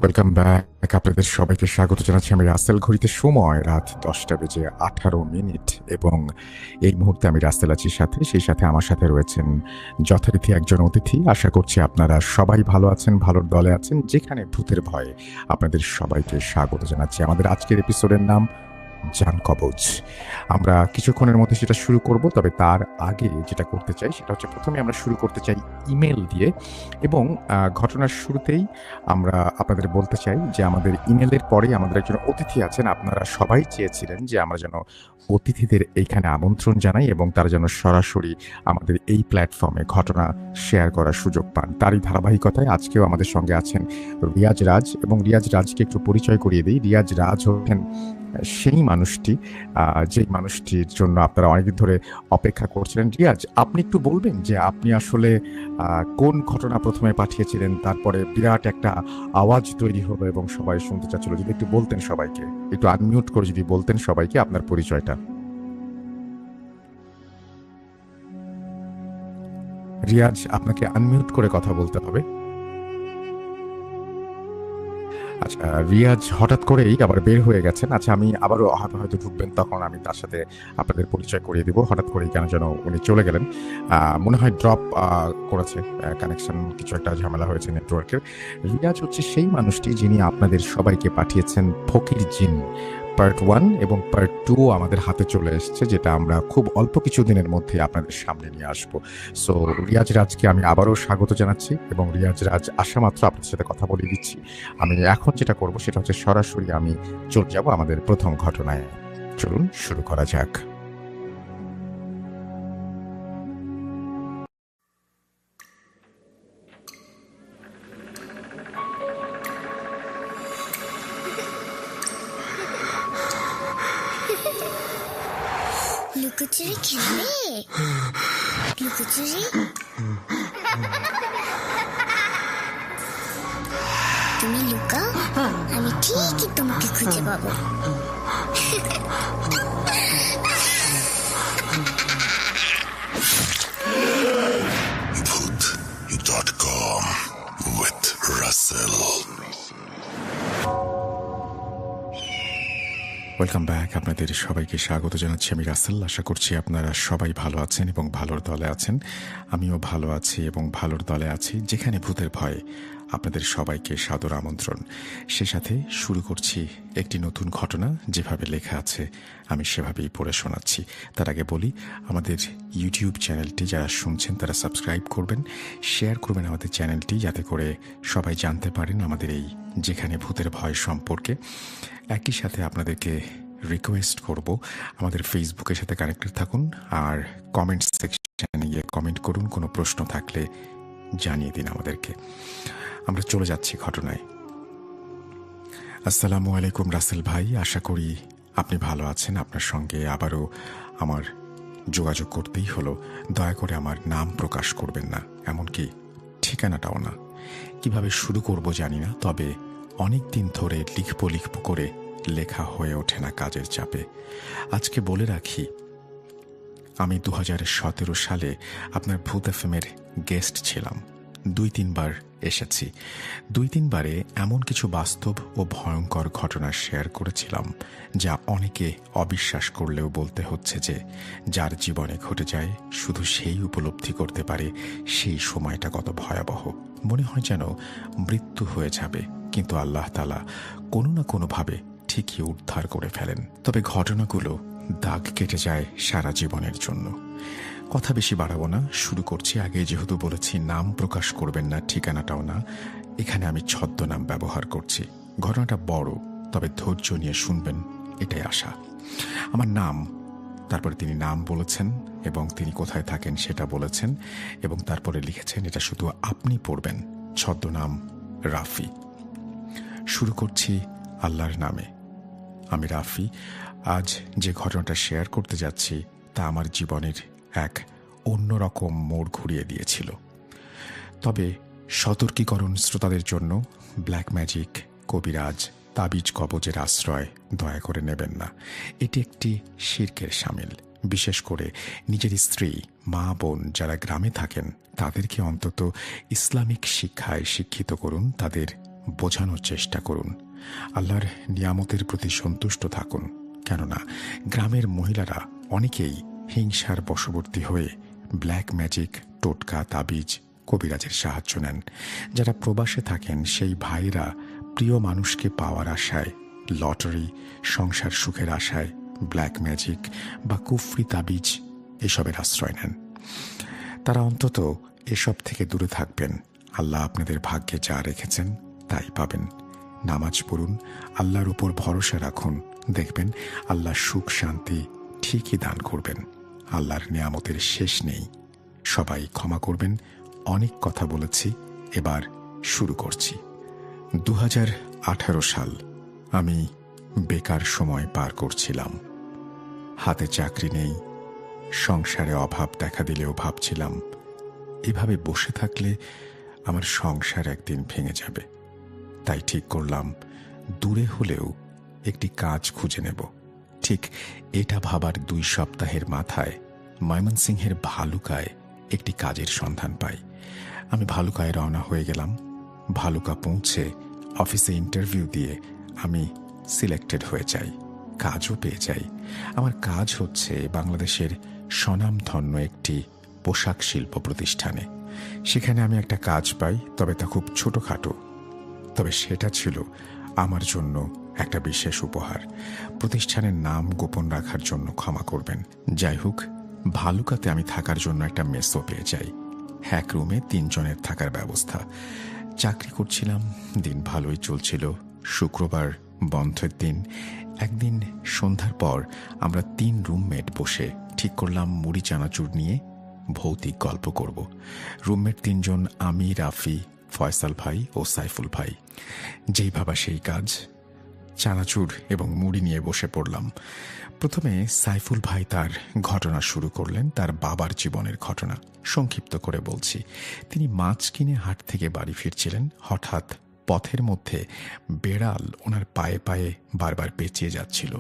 Welcome back. আপনাদের সবাইকে স্বাগত জানাচ্ছি। আমি রাসেল। ঘড়িতে সময় রাত 10টা বেজে 18 মিনিট এবং এই মুহূর্তে আমি রাসেল আছি সাথে। সেই সাথে আমার সাথে রয়েছেন যথারীতি একজন অতিথি। আশা করছি আপনারা সবাই ভালো আছেন, ভালোর দলে আছেন। যেখানে ভূতের ভয়ে আপনাদের সবাইকে স্বাগত জানাচ্ছি। আমাদের আজকের এপিসোডের নাম জান কবজ। আমরা কিছুক্ষণের মধ্যে সেটা শুরু করব। তবে তার আগে যেটা করতে চাই সেটা হচ্ছে প্রথমে আমরা শুরু করতে চাই ইমেল দিয়ে এবং ঘটনার শুরুতেই আমরা আপনাদের বলতে চাই যে আমাদের ইমেলের পরেই আমাদের একজন অতিথি আছেন। আপনারা সবাই চেয়েছিলেন যে আমরা যেন অতিথিদের এইখানে আমন্ত্রণ জানাই এবং তারা যেন সরাসরি আমাদের এই প্ল্যাটফর্মে ঘটনা শেয়ার করার সুযোগ পান। তারই ধারাবাহিকতায় আজকেও আমাদের সঙ্গে আছেন রিয়াজ রাজ এবং রিয়াজ রাজকে একটু পরিচয় করিয়ে দিই। রিয়াজ রাজ হচ্ছেন সেই মানুষটি যেই মানুষটির জন্য আপনারা অনেকদিন ধরে অপেক্ষা করছিলেন। রিয়াজ, আপনি একটু বলবেন যে আপনি আসলে কোন ঘটনা প্রথমে পাঠিয়েছিলেন, তারপরে বিরাট একটা আওয়াজ তৈরি হলো এবং সবাই শুনতে চাচ্ছিল। যদি একটু বলতেন সবাইকে, একটু আনমিউট করে যদি বলতেন সবাইকে আপনার পরিচয়টা। রিয়াজ, আপনাকে আনমিউট করে কথা বলতে হবে। আচ্ছা, রিয়াজ হঠাৎ করেই আবার বের হয়ে গেছেন। আচ্ছা, আমি আবারও হয়তো ঢুকবেন, তখন আমি তার সাথে আপনাদের পরিচয় করিয়ে দিব। হঠাৎ করেই কেন যেন উনি চলে গেলেন। মনে হয় ড্রপ করেছে, কানেকশন কিছু একটা ঝামেলা হয়েছে নেটওয়ার্কের। রিয়াজ হচ্ছে সেই মানুষটি যিনি আপনাদের সবাইকে পাঠিয়েছেন ফকির জিন পার্ট 1 এবং পার্ট 2 আমাদের হাতে চলে এসছে, যেটা আমরা খুব অল্প কিছু দিনের মধ্যে আপনাদের সামনে নিয়ে আসবো। সো রিয়াজ রাজকে আমি আবারও স্বাগত জানাচ্ছি এবং রিয়াজ রাজ আসা মাত্র আপনাদের সাথে কথা বলে দিচ্ছি। আমি এখন যেটা করব সেটা হচ্ছে সরাসরি আমি চলে যাব আমাদের প্রথম ঘটনায়। চলুন শুরু করা যাক। লুকোচুরি খেলবে? লুকোচুরি তুমি লুকাও, আমি ঠিকই তোমাকে খুঁজে পাবো। Voot.com with Russell. Welcome back. আপনাদের সবাইকে স্বাগত জানাচ্ছি। আমি রাসেল। আশা করছি আপনারা সবাই ভালো আছেন এবং ভালোর দলে আছেন। আমিও ভালো আছি এবং ভালোর দলে আছি। যেখানে ভূতের ভয়ে আপনাদের সবাইকে সাদর আমন্ত্রণ। সে সাথে শুরু করছি একটি নতুন ঘটনা। যেভাবে লেখা আছে আমি সেভাবেই পড়ে শোনাচ্ছি। তার আগে বলি, আমাদের ইউটিউব চ্যানেলটি যারা শুনছেন তারা সাবস্ক্রাইব করবেন, শেয়ার করবেন আমাদের চ্যানেলটি, যাতে করে সবাই জানতে পারেন আমাদের এই যেখানে ভূতের ভয় সম্পর্কে। একই সাথে আপনাদেরকে রিকোয়েস্ট করব, আমাদের ফেসবুকের সাথে কানেক্টেড থাকুন আর কমেন্ট সেকশনে গিয়ে কমেন্ট করুন। কোনো প্রশ্ন থাকলে জানিয়ে দিন আমাদেরকে। আমরা চলে যাচ্ছি ঘটনায়। আসসালামু আলাইকুম রাসেল ভাই, আশা করি আপনি ভালো আছেন। আপনার সঙ্গে আবারও আমার যোগাযোগ করতেই হলো। দয়া করে আমার নাম প্রকাশ করবেন না, এমনকি ঠিকানাটাও না। কিভাবে শুরু করব জানি না, তবে অনেক দিন ধরে লিখব করে লেখা হয়ে ওঠে না কাজের চাপে। আজকে বলে রাখি, আমি 2017 সালে আপনার ভূত এফএমের গেস্ট ছিলাম। 2-3 বার এসেছি। 2-3 বারে এমন কিছু বাস্তব ও ভয়ঙ্কর ঘটনা শেয়ার করেছিলাম যা অনেকে অবিশ্বাস করলেও বলতে হচ্ছে যে যার জীবনে ঘটে যায় শুধু সেই উপলব্ধি করতে পারে সেই সময়টা কত ভয়াবহ। মনে হয় যেন মৃত্যু হয়ে যাবে, কিন্তু আল্লাহ তাআলা কোনো না কোনোভাবে ঠিকই উদ্ধার করে ফেলেন। তবে ঘটনাগুলো দাগ কেটে যায় সারা জীবনের জন্য। কথা বেশি বাড়াবো না, শুরু করছি। আগে যেহেতু বলেছি নাম প্রকাশ করবেন না, ঠিকানাটাও না, এখানে আমি ছদ্মনাম ব্যবহার করছি। ঘটনাটা বড়, তবে ধৈর্য নিয়ে শুনবেন, এটাই আশা। আমার নাম, তারপরে তিনি নাম বলেছেন এবং তিনি কোথায় থাকেন সেটা বলেছেন এবং তারপরে লিখেছেন এটা শুধু আপনি পড়বেন। ছদ্মনাম রাফি। শুরু করছি আল্লাহর নামে। আমি রাফি। আজ যে ঘটনাটা শেয়ার করতে যাচ্ছি তা আমার জীবনের এক অন্যরকম মোড় ঘুরিয়ে দিয়েছিল। তবে সতর্কীকরণ শ্রোতাদের জন্য, ব্ল্যাক ম্যাজিক, কবিরাজ, তাবিজ কবজের আশ্রয় দয়া করে নেবেন না। এটি একটি শিরকের শামিল। বিশেষ করে নিজের স্ত্রী, মা, বোন যারা গ্রামে থাকেন তাদেরকে অন্তত ইসলামিক শিক্ষায় শিক্ষিত করুন। তাদের বোঝানোর চেষ্টা করুন। আল্লাহর নিয়ামতের প্রতি সন্তুষ্ট থাকুন। কেননা গ্রামের মহিলারা অনেকেই হিংসার বশবর্তী হয়ে ব্ল্যাক ম্যাজিক, টোটকা, তাবিজ, কবিরাজের সাহায্য নেন। যারা প্রবাসে থাকেন সেই ভাইরা প্রিয় মানুষকে পাওয়ার আশায় লটারি, সংসার সুখের আশায় ব্ল্যাক ম্যাজিক বা কুফরি তাবিজ এসবের আশ্রয় নেন। তারা অন্তত এসব থেকে দূরে থাকবেন। আল্লাহ আপনাদের ভাগ্যে যা রেখেছেন তাই পাবেন। নামাজ পড়ুন, আল্লাহর উপর ভরসা রাখুন, দেখবেন আল্লাহ সুখ শান্তি ঠিকই দান করবেন। আল্লাহর নিয়ামতের শেষ নেই। সবাই ক্ষমা করবেন, অনেক কথা বলেছি, এবার শুরু করছি। 2018 সাল। আমি বেকার সময় পার করছিলাম। হাতে চাকরি নেই, সংসারে অভাব দেখা দিলেও ভাবছিলাম এভাবে বসে থাকলে আমার সংসার একদিন ভেঙে যাবে। তাই ঠিক করলাম দূরে হলেও একটি কাজ খুঁজে নেব। ঠিক এটা ভাবার 2 সপ্তাহের মাথায় ময়মনসিংহের ভালুকায় একটি কাজের সন্ধান পাই। আমি ভালুকায় রওনা হয়ে গেলাম। ভালুকা পৌঁছে অফিসে ইন্টারভিউ দিয়ে আমি সিলেক্টেড হয়ে যাই, কাজও পেয়ে যাই। আমার কাজ হচ্ছে বাংলাদেশের স্বনামধন্য একটি পোশাক শিল্প প্রতিষ্ঠানে। সেখানে আমি একটা কাজ পাই, তবে তা খুব ছোটখাটো। তবে সেটা ছিল আমার জন্য একটা বিশেষ উপহার। প্রতিষ্ঠানের নাম গোপন রাখার জন্য ক্ষমা করবেন। যাই হোক, ভালুকাতে আমি থাকার জন্য একটা মেসও পেয়ে যাই। 1 রুমে 3 জনের থাকার ব্যবস্থা। চাকরি করছিলাম, দিন ভালোই চলছিল। শুক্রবার বন্ধের দিন। একদিন সন্ধ্যার পর আমরা 3 রুমমেট বসে ঠিক করলাম মুড়ি চানাচুর নিয়ে ভৌতিক গল্প করব। রুমমেট 3 জন, আমি, রাফি, ফয়সাল ভাই ও সাইফুল ভাই। যেই ভাবা সেই কাজ, চানাচুর এবং মুড়ি নিয়ে বসে পড়লাম। প্রথমে সাইফুল ভাই তার ঘটনা শুরু করলেন, তার বাবার জীবনের ঘটনা। সংক্ষিপ্ত করে বলছি, তিনি মাছ কিনে হাট থেকে বাড়ি ফিরছিলেন। হঠাৎ পথের মধ্যে বেড়াল ওনার পায়ে পায়ে বারবার পেঁচিয়ে যাচ্ছিল।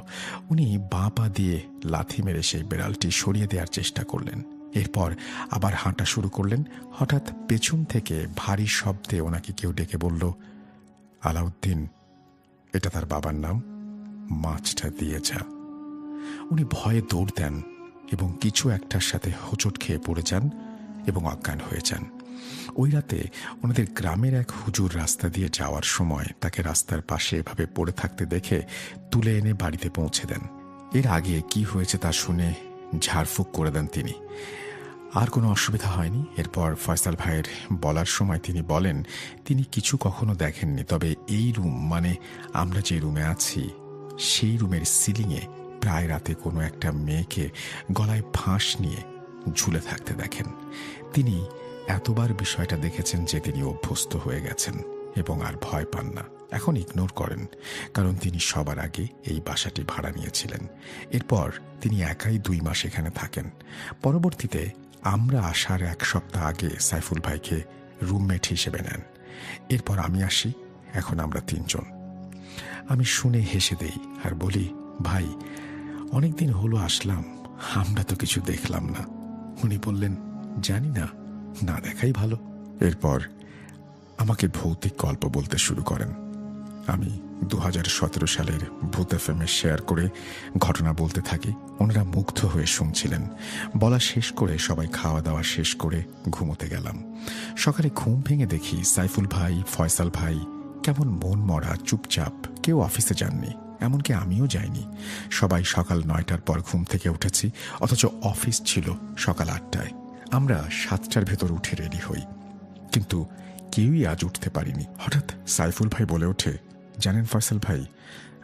উনি বাঁ পা দিয়ে লাথি মেরে সেই বেড়ালটি সরিয়ে দেওয়ার চেষ্টা করলেন। এরপর আবার হাঁটা শুরু করলেন। হঠাৎ পেছন থেকে ভারী শব্দে ওনাকে কেউ ডেকে বলল, আলাউদ্দিন, এটা তার বাবার নাম, মাছটা দিয়ে যা। উনি ভয়ে দৌড় দেন এবং কিছু একটার সাথে হোঁচট খেয়ে পড়ে যান এবং অজ্ঞান হয়ে যান। ওই রাতে ওনাদের গ্রামের এক হুজুর রাস্তা দিয়ে যাওয়ার সময় তাকে রাস্তার পাশে এভাবে পড়ে থাকতে দেখে তুলে এনে বাড়িতে পৌঁছে দেন। এর আগে কি হয়েছে তা শুনে ঝাড়ফুঁক করে দেন তিনি। আর কোনো অসুবিধা হয়নি। এরপর ফয়সাল ভাইয়ের বলার সময় তিনি বলেন তিনি কিছু কখনো দেখেননি, তবে এই রুম, মানে আমরা যে রুমে আছি, সেই রুমের সিলিংয়ে প্রায় রাতে কোনো একটা মেয়েকে গলায় ফাঁস নিয়ে ঝুলে থাকতে দেখেন। তিনি এতবার বিষয়টা দেখেছেন যে তিনি অভ্যস্ত হয়ে গেছেন এবং আর ভয় পান না। এখন ইগনোর করেন, কারণ তিনি সবার আগে এই বাসাটি ভাড়া নিয়েছিলেন। এরপর তিনি একাই 2 মাস এখানে থাকেন। পরবর্তীতে আমরা আসার 1 সপ্তাহ আগে সাইফুল ভাইকে রুমমেট হিসেবে নেন। এরপর আমি আসি। এখন আমরা 3 জন। আমি শুনে হেসে দেই আর বলি, ভাই, অনেকদিন হলো আসলাম, আমরা তো কিছু দেখলাম না। উনি বললেন, জানি না, না দেখাই ভালো। এরপর আমাকে ভৌতিক গল্প বলতে শুরু করেন। আমি 2017 সালের ভূত এফএমে শেয়ার করে ঘটনা বলতে থাকি। ওনারা মুগ্ধ হয়ে শুনছিলেন। বলা শেষ করে সবাই খাওয়া দাওয়া শেষ করে ঘুমোতে গেলাম। সকালে ঘুম ভেঙে দেখি সাইফুল ভাই, ফয়সাল ভাই কেমন মন মরা, চুপচাপ। কেউ অফিসে যাননি, এমনকি আমিও যাইনি। সবাই সকাল 9টার পর ঘুম থেকে উঠেছি, অথচ অফিস ছিল সকাল 8টায়। আমরা 7টার ভেতর উঠে রেডি হই, কিন্তু কেউই আজ উঠতে পারিনি। হঠাৎ সাইফুল ভাই বলে ওঠে, জানেন ফয়সাল ভাই,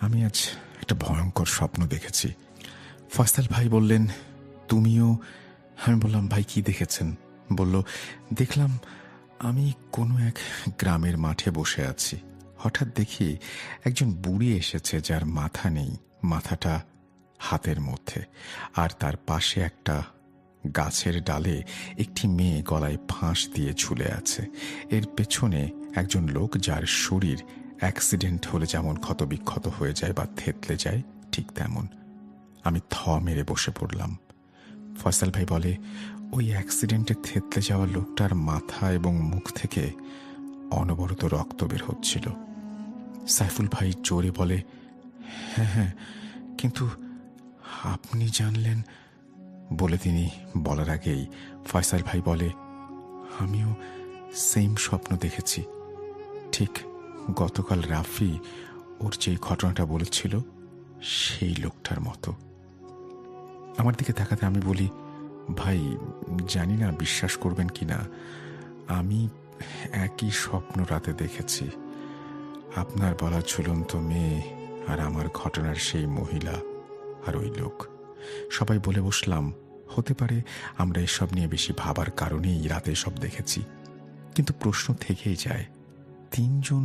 আমি আজ একটা ভয়ঙ্কর স্বপ্ন দেখেছি। ফয়সাল ভাই বললেন, তুমিও? আমি বললাম, ভাই কি দেখেছেন? বলল, দেখলাম আমি কোনো এক গ্রামের মাঠে বসে আছি। হঠাৎ দেখি একজন বুড়ি এসেছে যার মাথা নেই, মাথাটা হাতের মধ্যে, আর তার পাশে একটা গাছের ডালে একটি মেয়ে গলায় ফাঁস দিয়ে ঝুলে আছে। এর পেছনে একজন লোক যার শরীর অ্যাক্সিডেন্ট হলে যেমন ক্ষতবিক্ষত হয়ে যায় বা থেতলে যায়, ঠিক তেমন। আমি থ মেরে বসে পড়লাম। ফয়সাল ভাই বলে, ওই অ্যাক্সিডেন্টে থেতলে যাওয়া লোকটার মাথা এবং মুখ থেকে অনবরত রক্ত বের হচ্ছিল। সাইফুল ভাই জোরে বলে, হ্যাঁ হ্যাঁ, কিন্তু আপনি জানলেন? বলে তিনি বলার আগেই ফয়সাল ভাই বলে, আমিও সেম স্বপ্ন দেখেছি, ঠিক গতকাল রাফি ওর যেই ঘটনাটা বলেছিল সেই লোকটার মতো। আমার দিকে তাকাতে আমি বলি, ভাই জানি না বিশ্বাস করবেন কি না, আমি একই স্বপ্ন রাতে দেখেছি। আপনার বলা ঝুলন্ত মেয়ে আর আমার ঘটনার সেই মহিলা আর ওই লোক। সবাই বলে বসলাম, হতে পারে আমরা এসব নিয়ে বেশি ভাবার কারণেই রাতে সব দেখেছি। কিন্তু প্রশ্ন থেকেই যায়, 3 জন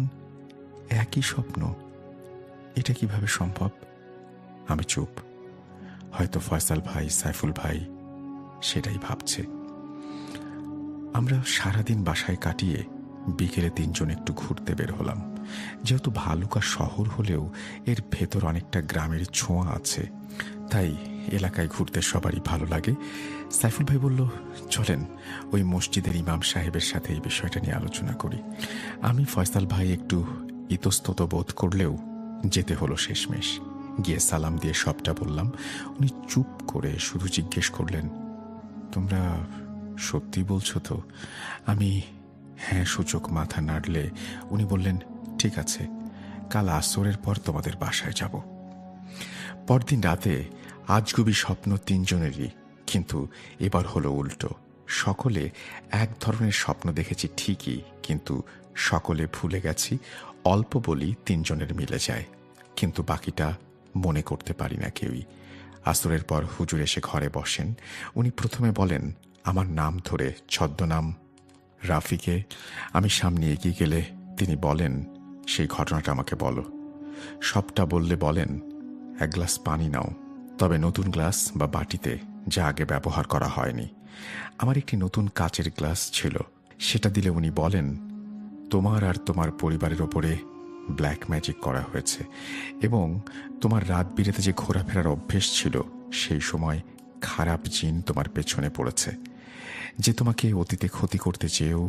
একই স্বপ্ন, এটা কিভাবে সম্ভব? আমি চুপ। হয়তো ফয়সাল ভাই, সাইফুল ভাই সেটাই ভাবছে। আমরা সারাদিন বাসায় কাটিয়ে বিকেলে 3 জন একটু ঘুরতে বের হলাম। যেহেতু ভালুকা শহর হলেও এর ভেতর অনেকটা গ্রামের ছোঁয়া আছে, তাই এলাকায় ঘুরতে সবারই ভালো লাগে। সাইফুল ভাই বলল, চলেন ওই মসজিদের ইমাম সাহেবের সাথে এই বিষয়টা নিয়ে আলোচনা করি। আমি, ফয়সাল ভাই একটু ইতস্তত বোধ করলেও যেতে হলো শেষমেশ। গিয়ে সালাম দিয়ে সবটা বললাম। উনি চুপ করে শুধু জিজ্ঞেস করলেন, তোমরা সত্যি বলছো তো? আমি হ্যাঁ সূচক মাথা নাড়লে উনি বললেন, ঠিক আছে, কাল আসরের পর তোমাদের বাসায় যাব। পরদিন রাতে আজগুবি স্বপ্ন 3 জনেরই, কিন্তু এবার হলো উল্টো। সকলে এক ধরনের স্বপ্ন দেখেছি ঠিকই, কিন্তু সকলে ভুলে গেছি। অল্প বলি 3 জনের মিলে যায়, কিন্তু বাকিটা মনে করতে পারি না কেউই। আসরের পর হুজুর এসে ঘরে বসেন। উনি প্রথমে বলেন আমার নাম ধরে, ছদ্মনাম রাফিকে। আমি সামনে এগিয়ে গেলে তিনি বলেন, সেই ঘটনাটা আমাকে বলো। সবটা বললে বলেন, 1 গ্লাস পানি নাও, তবে নতুন গ্লাস বা বাটিতে, যা আগে ব্যবহার করা হয়নি। আমার একটি নতুন কাচের গ্লাস ছিল, সেটা দিলে উনি বলেন, তোমার আর তোমার পরিবারের ওপরে ব্ল্যাক ম্যাজিক করা হয়েছে, এবং তোমার রাত বিরেতে যে ঘোরাফেরার অভ্যেস ছিল, সেই সময় খারাপ জিন তোমার পেছনে পড়েছে, যে তোমাকে অতীতে ক্ষতি করতে চেয়েও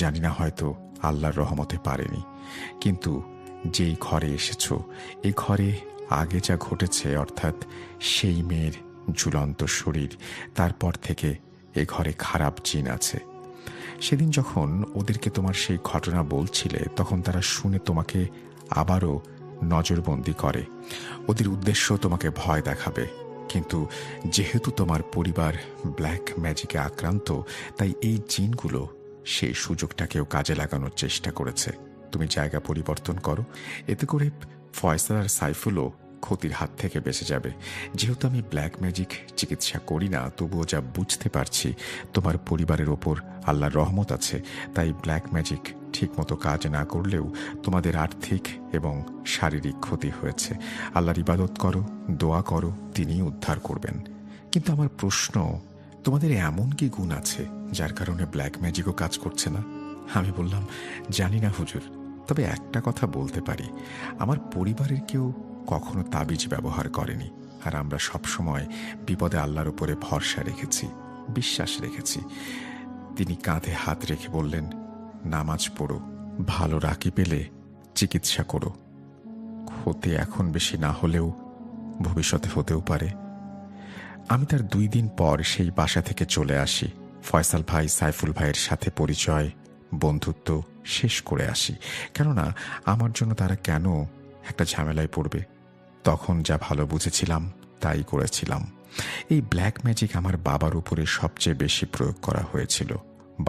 জানি না হয়তো আল্লাহর রহমতে পারেনি। কিন্তু যেই ঘরে এসেছো, এই ঘরে আগে যা ঘটেছে, অর্থাৎ সেই মেয়ের ঝুলন্ত শরীর, তারপর থেকে এ ঘরে খারাপ জিন আছে। সেদিন যখন ওদেরকে তোমার সেই ঘটনা বলছিলে, তখন তারা শুনে তোমাকে আবারও নজরবন্দি করে। ওদের উদ্দেশ্য তোমাকে ভয় দেখাবে, কিন্তু যেহেতু তোমার পরিবার ব্ল্যাক ম্যাজিকে আক্রান্ত, তাই এই জিনগুলো সেই সুযোগটাকেও কাজে লাগানোর চেষ্টা করেছে। তুমি জায়গা পরিবর্তন করো, এতে করে ফয়সাল আর সাইফুলও ক্ষতির হাত থেকে বেঁচে যাবে। যেহেতু আমি ব্ল্যাক ম্যাজিক চিকিৎসা করি না, তবুও যা বুঝতে পারছি তোমার পরিবারের ওপর আল্লাহর রহমত আছে, তাই ব্ল্যাক ম্যাজিক ঠিকমতো কাজ না করলেও তোমাদের আর্থিক এবং শারীরিক ক্ষতি হয়েছে। আল্লাহর ইবাদত করো, দোয়া করো, তিনিই উদ্ধার করবেন। কিন্তু আমার প্রশ্ন, তোমাদের এমন কি গুণ আছে যার কারণে ব্ল্যাক ম্যাজিকও কাজ করছে না? আমি বললাম, জানি না হুজুর, তবে একটা কথা বলতে পারি, আমার পরিবারের কেউ কখনো তাবিজ ব্যবহার করেনি, আর আমরা সবসময় বিপদে আল্লাহর উপরে ভরসা রেখেছি, বিশ্বাস রেখেছি। তিনি কাঁধে হাত রেখে বললেন, নামাজ পড়ো, ভালো রাকি পেলে চিকিৎসা করো, ক্ষতি এখন বেশি না হলেও ভবিষ্যতে হতেও পারে। আমি তার 2 দিন পর সেই বাসা থেকে চলে আসি। ফয়সাল ভাই, সাইফুল ভাইয়ের সাথে পরিচয়, বন্ধুত্ব শেষ করে আসি, কেননা আমার জন্য তারা কেন একটা ঝামেলায় পড়বে। তখন যা ভালো বুঝেছিলাম তাই করেছিলাম। এই ব্ল্যাক ম্যাজিক আমার বাবার উপরে সবচেয়ে বেশি প্রয়োগ করা হয়েছিল।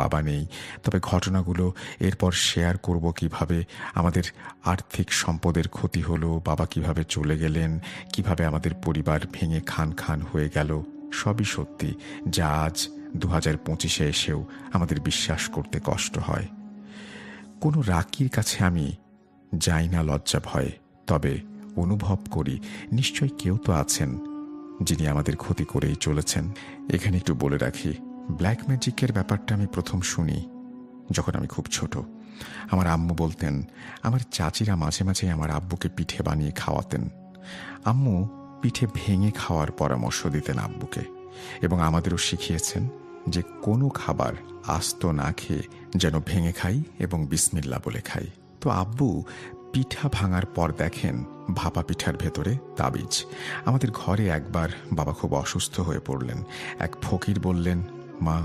বাবা নেই, তবে ঘটনাগুলো এরপর শেয়ার করব কিভাবে আমাদের আর্থিক সম্পদের ক্ষতি হলো, বাবা কিভাবে চলে গেলেন, কিভাবে আমাদের পরিবার ভেঙে খান খান হয়ে গেল, সবই সত্যি, যা আজ 2025-এ এসেও আমাদের বিশ্বাস করতে কষ্ট হয়। কোনো রাকির কাছে আমি যাই না লজ্জা ভয়ে, তবে অনুভব করি নিশ্চয় কেউ তো আছেন যিনি আমাদের ক্ষতি করেই চলেছেন। এখানে একটু বলে রাখি, ব্ল্যাক ম্যাজিকের ব্যাপারটা আমি প্রথম শুনি যখন আমি খুব ছোট। আমার আম্মু বলতেন, আমার চাচিরা মাঝে মাঝে আমার আব্বুকে পিঠে বানিয়ে খাওয়াতেন। আম্মু পিঠে ভেঙে খাওয়ার পরামর্শ দিতেন আব্বুকে, এবং আমাদেরও শিখিয়েছেন যে কোনো খাবার আস্ত না খেয়ে যেন ভেঙে খাই এবং বিসমিল্লাহ বলে খাই। তো আব্বু পিঠা ভাঙার পর দেখেন ভাপা পিঠার ভেতরে তাবিজ। আমাদের ঘরে একবার বাবা খুব অসুস্থ হয়ে পড়লেন। এক ফকির বললেন, মা,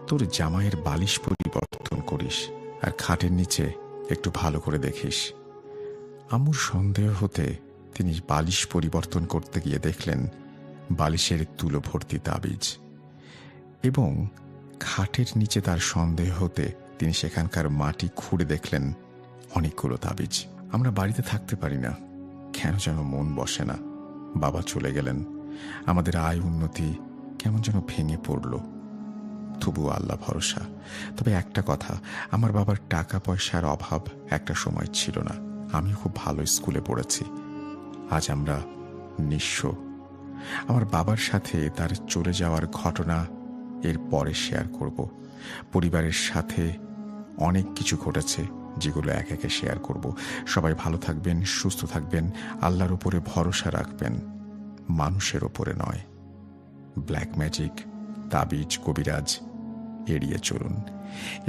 তোর জামাইয়ের বালিশ পরিবর্তন করিস আর খাটের নিচে একটু ভালো করে দেখিস। আম্মুর সন্দেহ হতে তিনি বালিশ পরিবর্তন করতে গিয়ে দেখলেন বালিশের তুলো ভর্তি তাবিজ, এবং খাটের নিচে তার সন্দেহ হতে তিনি সেখানকার মাটি খুঁড়ে দেখলেন অনেকগুলো তাবিজ। আমরা বাড়িতে থাকতে পারি না, কেন যেন মন বসে না। বাবা চলে গেলেন, আমাদের আয় উন্নতি কেমন যেন ভেঙে পড়ল। তবুও আল্লাহ ভরসা। তবে একটা কথা, আমার বাবার টাকা পয়সার অভাব একটা সময় ছিল না। আমিও খুব ভালো স্কুলে পড়েছি। আজ আমরা নিঃস্ব। আমার বাবার সাথে তার চলে যাওয়ার ঘটনা এর পরে শেয়ার করব। পরিবারের সাথে অনেক কিছু ঘটেছে যেগুলো এক একে শেয়ার করব। সবাই ভালো থাকবেন, সুস্থ থাকবেন, আল্লাহর উপরে ভরসা রাখবেন, মানুষের ওপরে নয়। ব্ল্যাক ম্যাজিক, তাবিজ, কবিরাজ এড়িয়ে চলুন।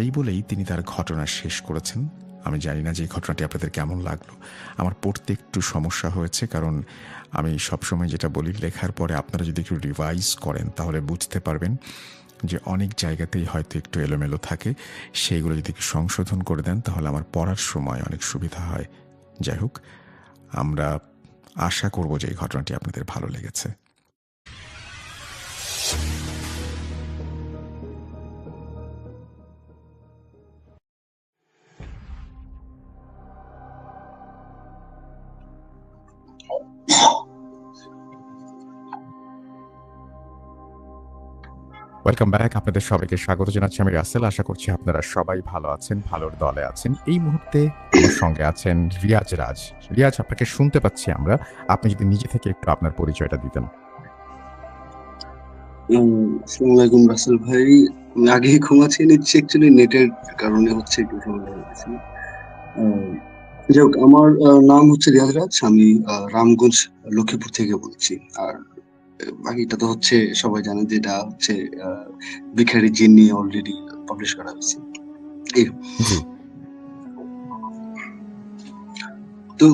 এই বলেই তিনি তার ঘটনা শেষ করেছেন। আমি জানি না যে এই ঘটনাটি আপনাদের কেমন লাগলো। আমার পড়তে একটু সমস্যা হয়েছে, কারণ আমি সবসময় যেটা বলি, লেখার পরে আপনারা যদি একটু রিভাইজ করেন তাহলে বুঝতে পারবেন যে অনেক জায়গাতেই হয়তো একটু এলোমেলো থাকে। সেইগুলো যদি একটু সংশোধন করে দেন তাহলে আমার পড়ার সময় অনেক সুবিধা হয়। যাই হোক, আমরা আশা করব যে এই ঘটনাটি আপনাদের ভালো লেগেছে। Welcome back. আপনাদের সবাইকে স্বাগত জানাচ্ছি। আমি রাসেল। আশা করছি আপনারা সবাই ভালো আছেন, ভালোর দলে আছেন। এই মুহূর্তে আমার সঙ্গে আছেন রিয়াজ রাজ। রিয়াজ, আপনাকে শুনতে পাচ্ছি আমরা। আপনি যদি নিজে থেকে একটু আপনার পরিচয়টা দিতেন। আসসালামু আলাইকুম রাসেল ভাই। আমি আগেই ঘুমাচ্ছি নিচ্ছি, অ্যাকচুয়ালি নেটের কারণে হচ্ছে একটু সমস্যা হয়েছে। যাই হোক, আমার নাম হচ্ছে রিয়াজ রাজ। আমি রামগঞ্জ লক্ষ্মীপুর থেকে বলছি। আর বাকিটা তো হচ্ছে সবাই জানে যে এটা হচ্ছে ভিখারি জিন নিয়ে অলরেডি পাবলিশ করা হয়েছে। জি, তো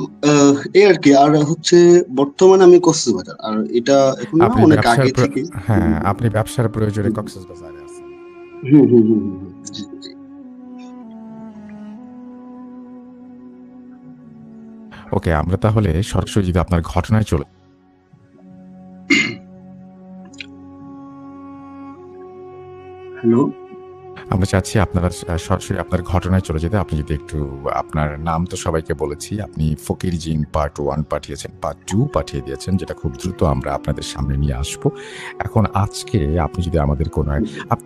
এই আর কি। আর হচ্ছে বর্তমানে আমি কক্সবাজার, আর এটা এখন না, আপনি অনেক ব্যবসার আগে থেকে। হ্যাঁ, আপনি ব্যবসার প্রয়োজনে কক্সবাজারে আছেন। হুম হুম হুম হুম হুম, জি জি। ওকে, আমরা তাহলে সরাসরি যদি আপনার ঘটনায় চলে। হ্যালো। আমরা চাচ্ছি আপনারা সরাসরি আপনার ঘটনায় চলে যেতে। আপনি যদি একটু আপনার নাম তো সবাইকে বলেছি, আপনি ফকির জিন পার্ট 1 পাঠিয়েছেন, পার্ট 2 পাঠিয়ে দিয়েছেন, যেটা খুব দ্রুত আমরা আপনাদের সামনে নিয়ে আসব। এখন আজকে আপনি যদি আমাদের কোনো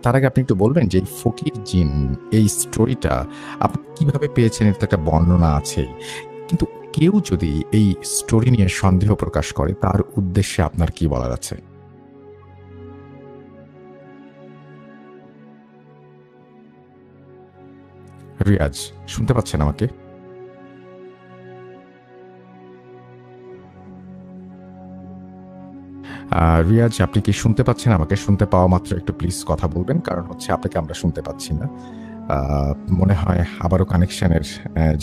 তার আগে আপনি একটু বলবেন যে এই ফকির জিন, এই স্টোরিটা আপনি কিভাবে পেয়েছেন? এর তো একটা বর্ণনা আছেই, কিন্তু কেউ যদি এই স্টোরি নিয়ে সন্দেহ প্রকাশ করে তার উদ্দেশ্যে আপনার কি বলার আছে? রিয়াজ, শুনতে পাচ্ছেন আমাকে? রিয়াজ, আপনি কি শুনতে পাচ্ছেন আমাকে? শুনতে পাওয়া মাত্র একটু প্লিজ কথা বলবেন, কারণ হচ্ছে আপনাকে আমরা শুনতে পাচ্ছি না। মনে হয় আবারও কানেকশনের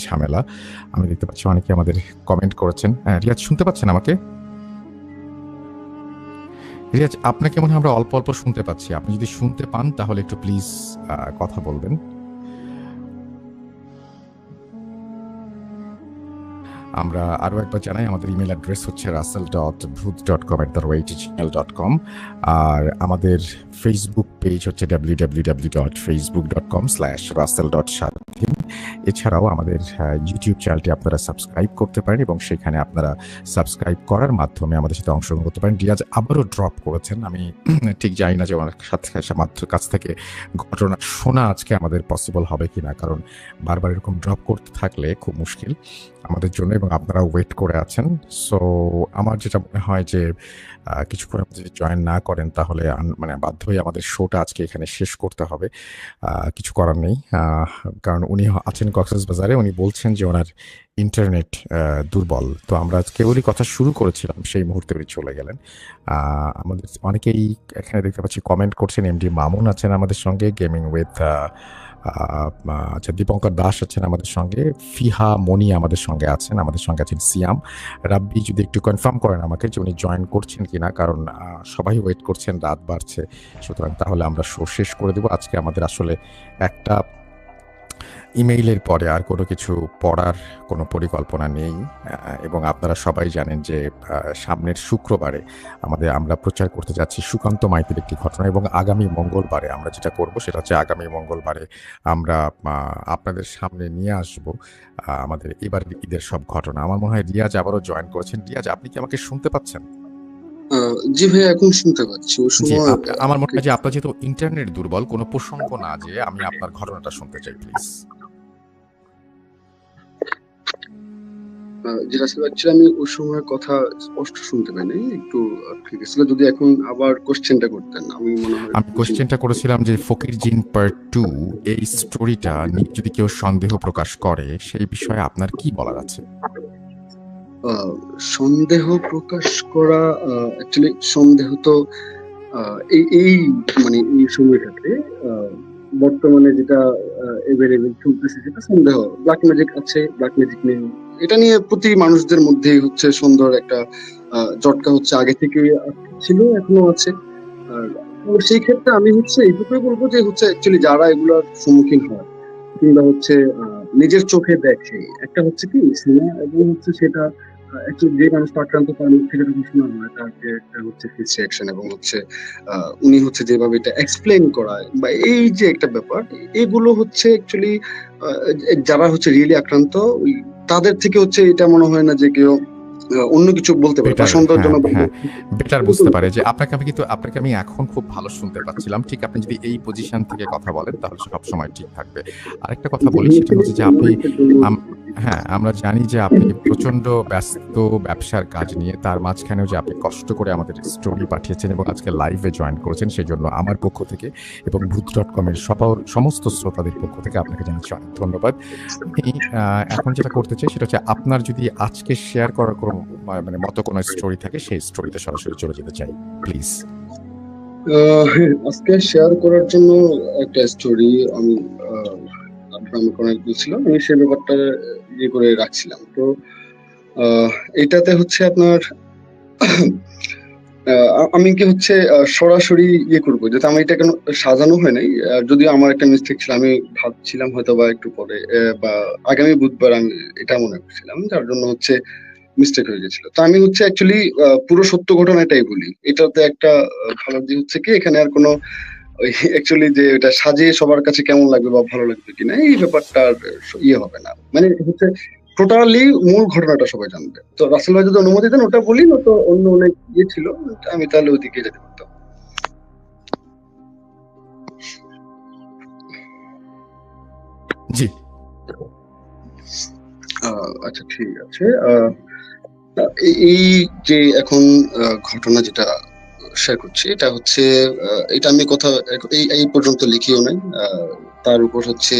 ঝামেলা। আমি দেখতে পাচ্ছি অনেকে আমাদের কমেন্ট করেছেন। রিয়াজ, শুনতে পাচ্ছেন আমাকে? রিয়াজ, আপনাকে মনে হয় আমরা অল্প অল্প শুনতে পাচ্ছি। আপনি যদি শুনতে পান তাহলে একটু প্লিজ কথা বলবেন। আমরা আরও একবার জানাই, আমাদের ইমেল অ্যাড্রেস হচ্ছে russell.bhuth.com@gmail.com, আর আমাদের ফেসবুক পেজ হচ্ছে www.facebook.com/russell.স্বাধীন। এছাড়াও আমাদের ইউটিউব চ্যানেলটি আপনারা সাবস্ক্রাইব করতে পারেন, এবং সেখানে আপনারা সাবস্ক্রাইব করার মাধ্যমে আমাদের সাথে অংশগ্রহণ করতে পারেন। রিয়াজ আবারও ড্রপ করেছেন। আমি ঠিক জানি না যে ওনার কাছ থেকে ঘটনা শোনা আজকে আমাদের পসিবল হবে কিনা, কারণ বারবার এরকম ড্রপ করতে থাকলে খুব মুশকিল আমাদের জন্য, এবং আপনারা ওয়েট করে আছেন। সো আমার যেটা মনে হয় যে কিছুক্ষণের মধ্যে যদি জয়েন না করেন তাহলে মানে বাধ্য হয়ে আমাদের শোটা আজকে এখানে শেষ করতে হবে। কিছু করার নেই, কারণ উনি আছেন কক্সবাজারে। উনি বলছেন যে ওনার ইন্টারনেট দুর্বল। তো আমরা কেবলই কথা শুরু করেছিলাম, সেই মুহূর্তে উনি চলে গেলেন। আমাদের অনেকেই এখানে দেখতে পাচ্ছি কমেন্ট করছেন। এমডি মামুন আছেন আমাদের সঙ্গে, গেমিং উইথ আচ্ছা, দীপঙ্কর দাস আছেন আমাদের সঙ্গে, ফিহা মনি আমাদের সঙ্গে আছেন, আমাদের সঙ্গে আছেন সিয়াম। রাব্বি যদি একটু কনফার্ম করেন আমাকে যে উনি জয়েন করছেন কিনা, কারণ সবাই ওয়েট করছেন, রাত বাড়ছে, সুতরাং তাহলে আমরা শো শেষ করে দেবো। আজকে আমাদের আসলে একটা ইমেইলের পরে আর কোনো কিছু পড়ার কোনো পরিকল্পনা নেই, এবং আপনারা সবাই জানেন যে সামনের শুক্রবারে আমরা প্রচার করতে যাচ্ছি সুকান্ত মাইতির একটি ঘটনা, এবং আগামী মঙ্গলবারে আমরা যেটা করব সেটা হচ্ছে আগামী মঙ্গলবারে আমরা আপনাদের সামনে নিয়ে আসব আমাদের এবার ঈদের সব ঘটনা। আমার মনে হয় রিয়াজ আবারও জয়েন করেছেন। রিয়াজ, আপনি কি আমাকে শুনতে পাচ্ছেন? জি ভাই, এখন শুনতে পাচ্ছি। ওই জি, সময় আমার মনে হয় যে আপনার যেহেতু ইন্টারনেট দুর্বল, কোনো প্রসঙ্গ না যে আমি আপনার ঘটনাটা শুনতে চাই প্লিজ। যেটা ছিল অ্যাকচুয়ালি আমি ওই সময় কথা স্পষ্ট শুনতে পাইনি, একটু ঠিক ছিল। যদি এখন আবার কোশ্চেনটা করতেন, আমি মনে হয় আমি কোশ্চেনটা করেছিলাম যে ফকির জিন পার্ট 2 এই স্টোরিটা নিয়ে যদি কেউ সন্দেহ প্রকাশ করে সেই বিষয়ে আপনার কি বলার আছে? সন্দেহ প্রকাশ করা, অ্যাকচুয়ালি সন্দেহ তো এই এই মানে এই সময়টাতে বর্তমানে যেটা এভেলেবেল চলতেছে সেটা সন্দেহ। ব্ল্যাক ম্যাজিক আছে, ব্ল্যাক ম্যাজিক নেই, এটা নিয়ে প্রতি মানুষদের মধ্যেই হচ্ছে সন্দেহের একটা জটকা হচ্ছে, আগে থেকে ছিল, এখনো আছে। আর তো সেই ক্ষেত্রে আমি হচ্ছে এইটুকুই বলবো যে হচ্ছে অ্যাকচুয়ালি যারা এগুলোর সম্মুখীন হয় কিংবা হচ্ছে নিজের চোখে দেখে, একটা হচ্ছে কি শোনা, এবং হচ্ছে সেটা actually যে মানুষটা আক্রান্ত তার মুখ থেকে যখন শোনা হয় তাকে একটা হচ্ছে ফেস রিঅ্যাকশন, এবং হচ্ছে উনি হচ্ছে যেভাবে এটা এক্সপ্লেন করায় বা এই যে একটা ব্যাপার, এগুলো হচ্ছে অ্যাকচুয়ালি যারা হচ্ছে রিয়েলি আক্রান্ত তাদের থেকে হচ্ছে এটা মনে হয় না যে কেউ অন্য কিছু বলতে পারে বা বেটার, হ্যাঁ সন্দেহজনক হ্যাঁ, বেটার বুঝতে পারে যে আপনাকে আমি এখন খুব ভালো শুনতে পাচ্ছিলাম। ঠিক, আপনি যদি এই পজিশন থেকে কথা বলেন তাহলে সব সময় ঠিক থাকবে। আরেকটা কথা বলি, সেটা হচ্ছে যে আপনি হ্যাঁ, আমরা জানি যে আপনি প্রচন্ড ব্যস্ত ব্যবসার কাজ নিয়ে, তার মাঝখানেও যে আপনি কষ্ট করে আমাদের স্টোরি পাঠিয়েছেন এবং আজকে লাইভে জয়েন করেছেন, সেই জন্য আমার পক্ষ থেকে এবং ভূত.com এর সমস্ত শ্রোতাদের পক্ষ থেকে আপনাকে জানাচ্ছি অনেক ধন্যবাদ। আমি এখন যেটা করতে চাই সেটা হচ্ছে আপনার যদি আজকে শেয়ার করার কোনো মতো কোনো স্টোরি থাকে সেই স্টোরিতে সরাসরি চলে যেতে চাই প্লিজ। আজকে শেয়ার করার জন্য একটা স্টোরি আমি অনেক বলছিলাম, আমি সেই ব্যাপারটা ইয়ে করে রাখছিলাম। তো এটাতে হচ্ছে আপনার আমি কি হচ্ছে সরাসরি ইয়ে করবো, যাতে আমার এটা কেন সাজানো হয় নাই। যদিও আমার একটা মিস্টেক ছিল, আমি ভাবছিলাম হয়তো বা একটু পরে বা আগামী বুধবার আমি এটা মনে করছিলাম, যার জন্য হচ্ছে মিস্টেক হয়ে গেছিল। তো আমি হচ্ছে অ্যাকচুয়ালি পুরো সত্য ঘটনাটাই বলি। এটাতে একটা ভালো দিক হচ্ছে কি, এখানে আর কোনো অ্যাকচুয়ালি যে এটা সাজিয়ে সবার কাছে কেমন লাগবে বা ভালো লাগবে কিনা এই ব্যাপারটা আর ইয়ে হবে না, মানে হচ্ছে টোটালি মূল ঘটনাটা সবাই জানবে। তো রাসেল ভাই যদি অনুমতি দেন ওটা বলি, না তো অন্য অনেক ইয়ে ছিল, আমি তাহলে ওইদিকে যেতে পারতাম। জি, আচ্ছা ঠিক আছে। এই যে এখন ঘটনা যেটা শেয়ার করছি, এটা হচ্ছে এটা আমি কোথাও এই পর্যন্ত লিখিও নাই। তার উপর হচ্ছে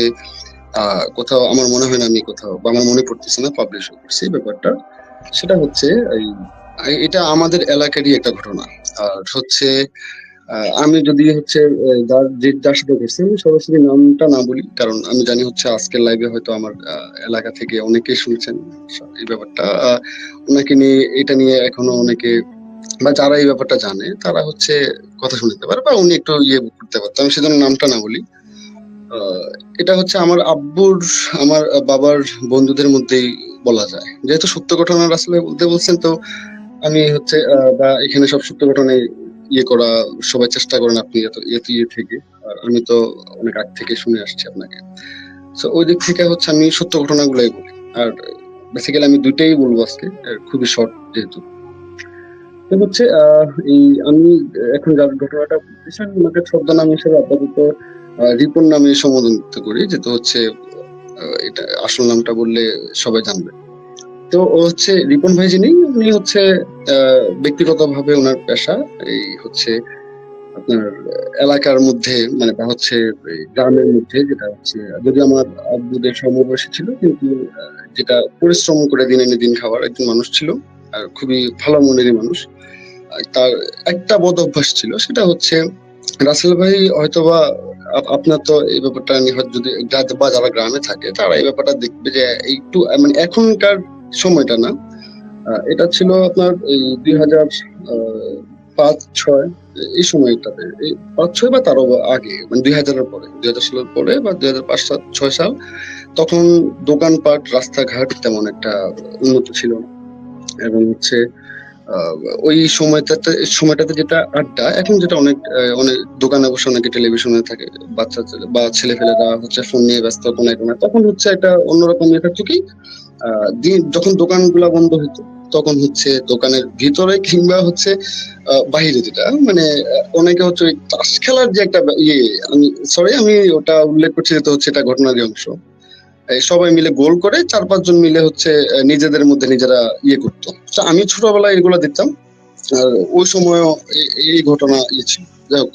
কোথাও আমার মনে হয় না আমি কোথাও, বা আমার মনে পড়তেছে না পাবলিশ করছি ব্যাপারটা। সেটা হচ্ছে এটা আমাদের এলাকারই একটা ঘটনা। আর হচ্ছে আমি যদি হচ্ছে যার সাথে ঘটছে আমি সরাসরি নামটা না বলি, কারণ আমি জানি হচ্ছে আজকের লাইভে হয়তো আমার এলাকা থেকে অনেকেই শুনছেন এই ব্যাপারটা। ওনাকে নিয়ে, এটা নিয়ে এখনো অনেকে বা যারা এই ব্যাপারটা জানে তারা হচ্ছে কথা শুনতে পারে বা উনি একটু ইয়ে করতে পারতো, আমি সেজন্য নামটা না বলি। এটা হচ্ছে আমার আব্বুর, আমার বাবার বন্ধুদের মধ্যেই বলা যায়, যেহেতু সত্য ঘটনা আসলে বলতে বলছেন, তো আমি হচ্ছে বা এখানে সব সত্য ঘটনায় ইয়ে করা সবাই চেষ্টা করেন আপনি এত ইয়ে থেকে। আর আমি তো অনেক আগ থেকে শুনে আসছি আপনাকে, তো ওই দিক থেকে হচ্ছে আমি সত্য ঘটনাগুলাই বলি। আর বেসিক্যালি আমি দুইটাই বলবো আজকে, খুবই শর্ট যেহেতু। তো হচ্ছে এই আমি এখন যার ঘটনাটা বলতেছি, আমি ওনাকে ছদ্মনাম হিসেবে আপাতত রিপন নামে সম্বোধিত করি, যেহেতু হচ্ছে এটা আসল নামটা বললে সবাই জানবে। তো ও হচ্ছে রিপন ভাই যিনি, উনি হচ্ছে ব্যক্তিগতভাবে ওনার পেশা এই হচ্ছে আপনার এলাকার মধ্যে, মানে বা হচ্ছে গ্রামের মধ্যে, যেটা হচ্ছে যদি আমার আব্বুদের সমবয়সী ছিল, কিন্তু যেটা পরিশ্রম করে দিন এনে দিন খাওয়ার একজন মানুষ ছিল, আর খুবই ভালো মনেরই মানুষ। তার একটা বদ অভ্যাস ছিল, সেটা হচ্ছে রাসেল ভাই হয়তোবা আপনার তো এই ব্যাপারটা নিয়ে হয়তো যদি বা যারা গ্রামে থাকে তারা এই ব্যাপারটা দেখবে যে একটু মানে এখনকার সময়টা না, এটা ছিল আপনার এই 2005-6 এই সময়টাতে, এই 5-6 বা তারও আগে, মানে 2000-এর পরে, 2000 সালের পরে বা 2005-6 সাল, তখন দোকানপাট রাস্তাঘাট তেমন একটা উন্নত ছিল না। এবং হচ্ছে আহ, ওই সময়টাতে যেটা আড্ডা, এখন যেটা অনেক অনেক দোকানে বসে অনেকে টেলিভিশনে থাকে, বাচ্চা বা ছেলে ফেলেরা হচ্ছে ফোন নিয়ে ব্যস্ত কোনায় কোনায়, তখন হচ্ছে একটা অন্যরকম ইয়ে থাকতো কি, যখন দোকানগুলা বন্ধ হতো তখন হচ্ছে দোকানের ভিতরে কিংবা হচ্ছে বাহিরে, যেটা মানে অনেকে হচ্ছে ওই তাস খেলার যে একটা ইয়ে, আমি সরি আমি ওটা উল্লেখ করছি, যেটা হচ্ছে এটা ঘটনারই অংশ, এই সবাই মিলে গোল করে 4-5 জন মিলে হচ্ছে নিজেদের মধ্যে নিজেরা ইয়ে করতো। তো আমি ছোটবেলায় এগুলো দেখতাম, আর ওই সময়ও এই ঘটনা ইয়ে ছিল। যাই হোক,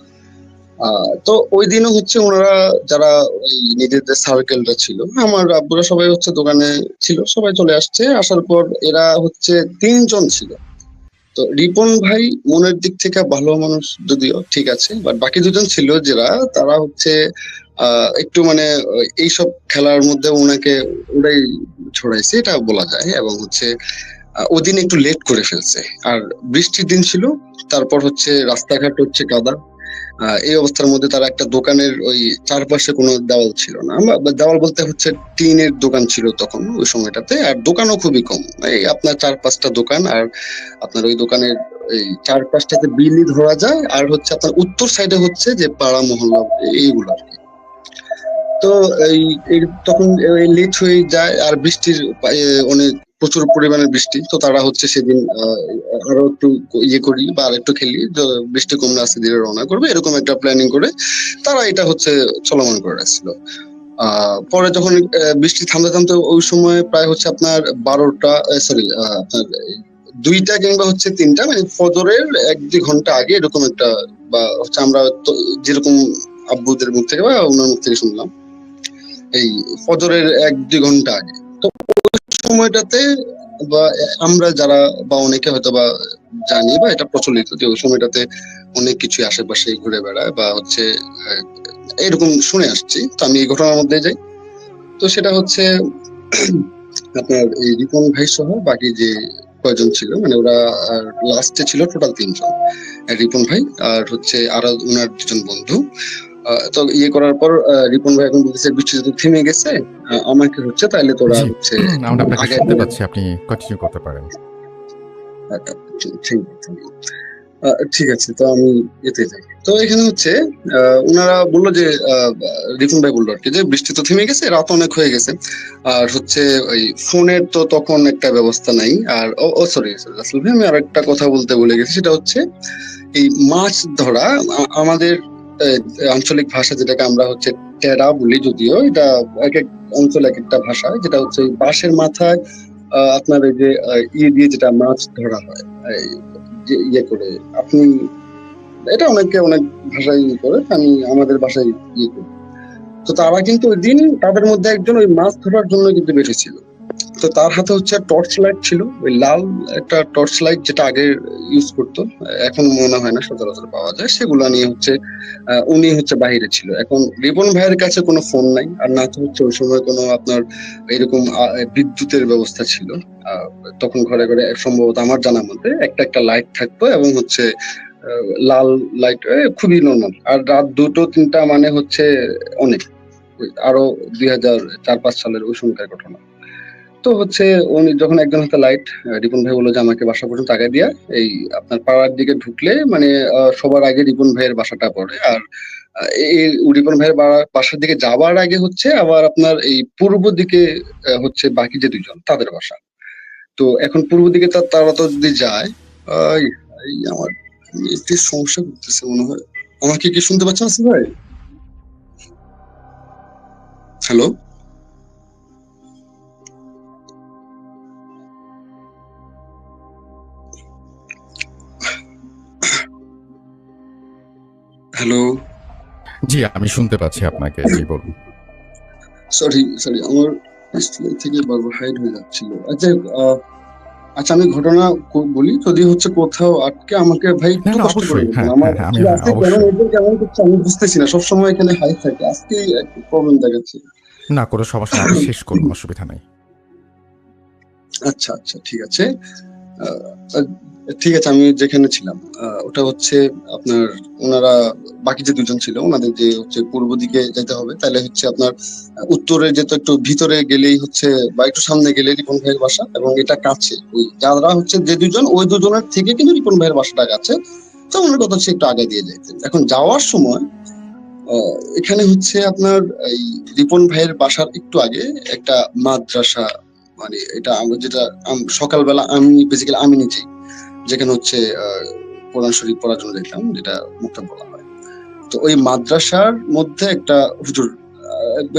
তো ওই দিনও হচ্ছে ওনারা যারা ওই নিজেদের সার্কেলটা ছিল, আমার আব্বুরা সবাই হচ্ছে দোকানে ছিল, সবাই চলে আসছে। আসার পর এরা হচ্ছে 3 জন ছিল। তো রিপন ভাই মনের দিক থেকে ভালো মানুষ যদিও, ঠিক আছে, বাট বাকি 2 জন ছিল যারা, তারা হচ্ছে একটু মানে এইসব খেলার মধ্যে ওনাকে ওরাই ছড়াইছে এটা বলা যায়। এবং হচ্ছে ওদিন একটু লেট করে ফেলছে, আর বৃষ্টির দিন ছিল, তারপর হচ্ছে রাস্তাঘাট হচ্ছে কাদা। এই অবস্থার মধ্যে তারা একটা দোকানের ওই চারপাশে কোনো দেওয়াল ছিল না, বা দেওয়াল বলতে হচ্ছে টিনের দোকান ছিল তখন ওই সময়টাতে, আর দোকানও খুবই কম, এই আপনার 4-5টা দোকান, আর আপনার ওই দোকানের এই 4-5টাতে বিলই ধরা যায়, আর হচ্ছে আপনার উত্তর সাইডে হচ্ছে যে পাড়া মহল্লা এইগুলো আর কি। তো এই তখন লেট হয়ে যায়, আর বৃষ্টির অনেক প্রচুর পরিমাণে বৃষ্টি, তো তারা হচ্ছে সেদিন আরো একটু ইয়ে করি বা আর একটু খেলি, বৃষ্টি কমলে আস্তে ধীরে রওনা করবে, এরকম একটা প্ল্যানিং করে তারা এটা হচ্ছে চলমান করে রাখছিল। পরে যখন বৃষ্টি থামতে থামতে ওই সময় প্রায় হচ্ছে আপনার 12টা, সরি আপনার 2টা কিংবা হচ্ছে 3টা, মানে ফজরের 1-2 ঘন্টা আগে এরকম একটা, বা হচ্ছে আমরা যেরকম আব্বুদের মুখ থেকে বা ওনার মুখ থেকে শুনলাম, এই ফজরের 1-2 ঘন্টা আগে। তো সময়টাতে বা আমরা যারা বা অনেকে হয়তো বা জানি বা এটা প্রচলিত যে ওই সময়টাতে অনেক কিছু আশেপাশে ঘুরে বেড়ায় বা হচ্ছে এরকম শুনে আসছি। তো আমি এই ঘটনার মধ্যে যাই। তো সেটা হচ্ছে আপনার এই রিপন ভাই সহ বাকি যে কয়জন ছিল, মানে ওরা লাস্টে ছিল টোটাল 3 জন, রিপন ভাই আর হচ্ছে আরো ওনার 2 জন বন্ধু। তো ইয়ে করার পর রিপন ভাই এখন বলতেছে বৃষ্টি যদি থেমে গেছে, আমাকে হচ্ছে তাইলে তোরা জি, হচ্ছে আমরা আপনাকে আগে শুনতে পাচ্ছি, আপনি কন্টিনিউ করতে পারেন। ঠিক আছে, ঠিক আছে, তো আমি এতে যাই। তো এখানে হচ্ছে ওনারা বললো যে রিপন ভাই বললো আর কি, যে বৃষ্টি তো থেমে গেছে, রাত অনেক হয়ে গেছে, আর হচ্ছে ওই ফোনের তো তখন একটা ব্যবস্থা নাই। আর ও সরি রাসেল ভাই, আমি আর একটা কথা বলতে ভুলে গেছি, সেটা হচ্ছে এই মাছ ধরা আমাদের আঞ্চলিক ভাষা যেটাকে আমরা হচ্ছে টেরা বলি, যদিও এটা এক এক অঞ্চল এক একটা ভাষা, যেটা হচ্ছে ওই বাঁশের মাথায় আপনার এই যে ইয়ে দিয়ে যেটা মাছ ধরা হয়, এই যে ইয়ে করে আপনি, এটা অনেকে অনেক ভাষায় ইয়ে করে, আমি আমাদের ভাষায় ইয়ে করি। তো তারা কিন্তু ওই দিন তাদের মধ্যে একজন ওই মাছ ধরার জন্য কিন্তু বেরিয়েছিল। তো তার হাতে হচ্ছে টর্চ লাইট ছিল, ওই লাল একটা টর্চ লাইট, যেটা আগে ইউজ করতো, এখন মনে হয় না সচরাচর পাওয়া যায়, সেগুলা নিয়ে হচ্ছে উনি হচ্ছে বাহিরে ছিল। এখন রিপন ভাইয়ের কাছে কোনো ফোন নাই, আর না তো হচ্ছে ওই সময় কোনো আপনার এরকম বিদ্যুতের ব্যবস্থা ছিল। আহ, তখন ঘরে ঘরে সম্ভবত আমার জানা মতে একটা একটা লাইট থাকতো, এবং হচ্ছে লাল লাইট খুবই নর্মাল। আর রাত 2টো 3টা মানে হচ্ছে অনেক, আরো 2004-5 সালের ওই সময়কার ঘটনা। তো হচ্ছে উনি যখন একজন হাতে লাইট, রিপন ভাই বললো যে আমাকে বাসা পর্যন্ত আগে দিয়া, এই আপনার পাড়ার দিকে ঢুকলে মানে সবার আগে রিপন ভাইয়ের বাসাটা পড়ে। আর এই রিপন ভাইয়ের বাসার দিকে যাওয়ার আগে হচ্ছে আবার আপনার এই পূর্ব দিকে হচ্ছে বাকি যে 2 জন তাদের বাসা। তো এখন পূর্ব দিকে তারা তো যদি যায়, আই, এই আমার একটু সমস্যা করতেছে মনে হয়। আমাকে কি শুনতে পাচ্ছেন আসিফ ভাই? হ্যালো, হ্যালো, জি, আমি শুনতে পাচ্ছি আপনাকে। জি, বলুন। সরি সরি, আমার ডিসপ্লে থেকে বারবার হাইড হয়ে যাচ্ছিল। আচ্ছা, আচ্ছা, আমি ঘটনা বলি, যদি হচ্ছে কোথাও আটকে আমাকে ভাই না, একটু না, কষ্ট করে অবশ্যই। বলবেন। হ্যাঁ, আমার হ্যাঁ, হ্যাঁ, আসলে আজকে কেন অবশ্যই। নেটওয়ার্ক কেমন করছে আমি বুঝতেছি না, সবসময় এখানে হাই থাকে, আজকে একটু প্রবলেম দেখাচ্ছে। না, কোনো সমস্যা নেই। আপনি শেষ করুন, অসুবিধা নাই। আচ্ছা আচ্ছা, ঠিক আছে। আহ, আহ, ঠিক আছে, আমি যেখানে ছিলাম ওটা হচ্ছে আপনার ওনারা বাকি যে দুজন ছিল ওনাদের যে হচ্ছে পূর্ব দিকে যেতে হবে, তাহলে হচ্ছে আপনার উত্তরে যেতে একটু ভিতরে গেলেই হচ্ছে বা একটু সামনে গেলে রিপন ভাইয়ের বাসা, এবং এটা কাছে, ওই যারা হচ্ছে যে দুজন ওই দুজনের থেকে কিন্তু রিপন ভাইয়ের বাসাটা কাছে। তো ওনার কথা হচ্ছে একটু আগে দিয়ে যেতেন। এখন যাওয়ার সময় এখানে হচ্ছে আপনার এই রিপন ভাইয়ের বাসার একটু আগে একটা মাদ্রাসা, মানে এটা আমরা যেটা সকালবেলা আমি বেসিক্যালি আমি নিজেই যেখানে হচ্ছে কোরআন শরীফ পড়ার জন্য যেতাম, যেটা মুখটা বলা হয়। তো ওই মাদ্রাসার মধ্যে একটা হুজুর,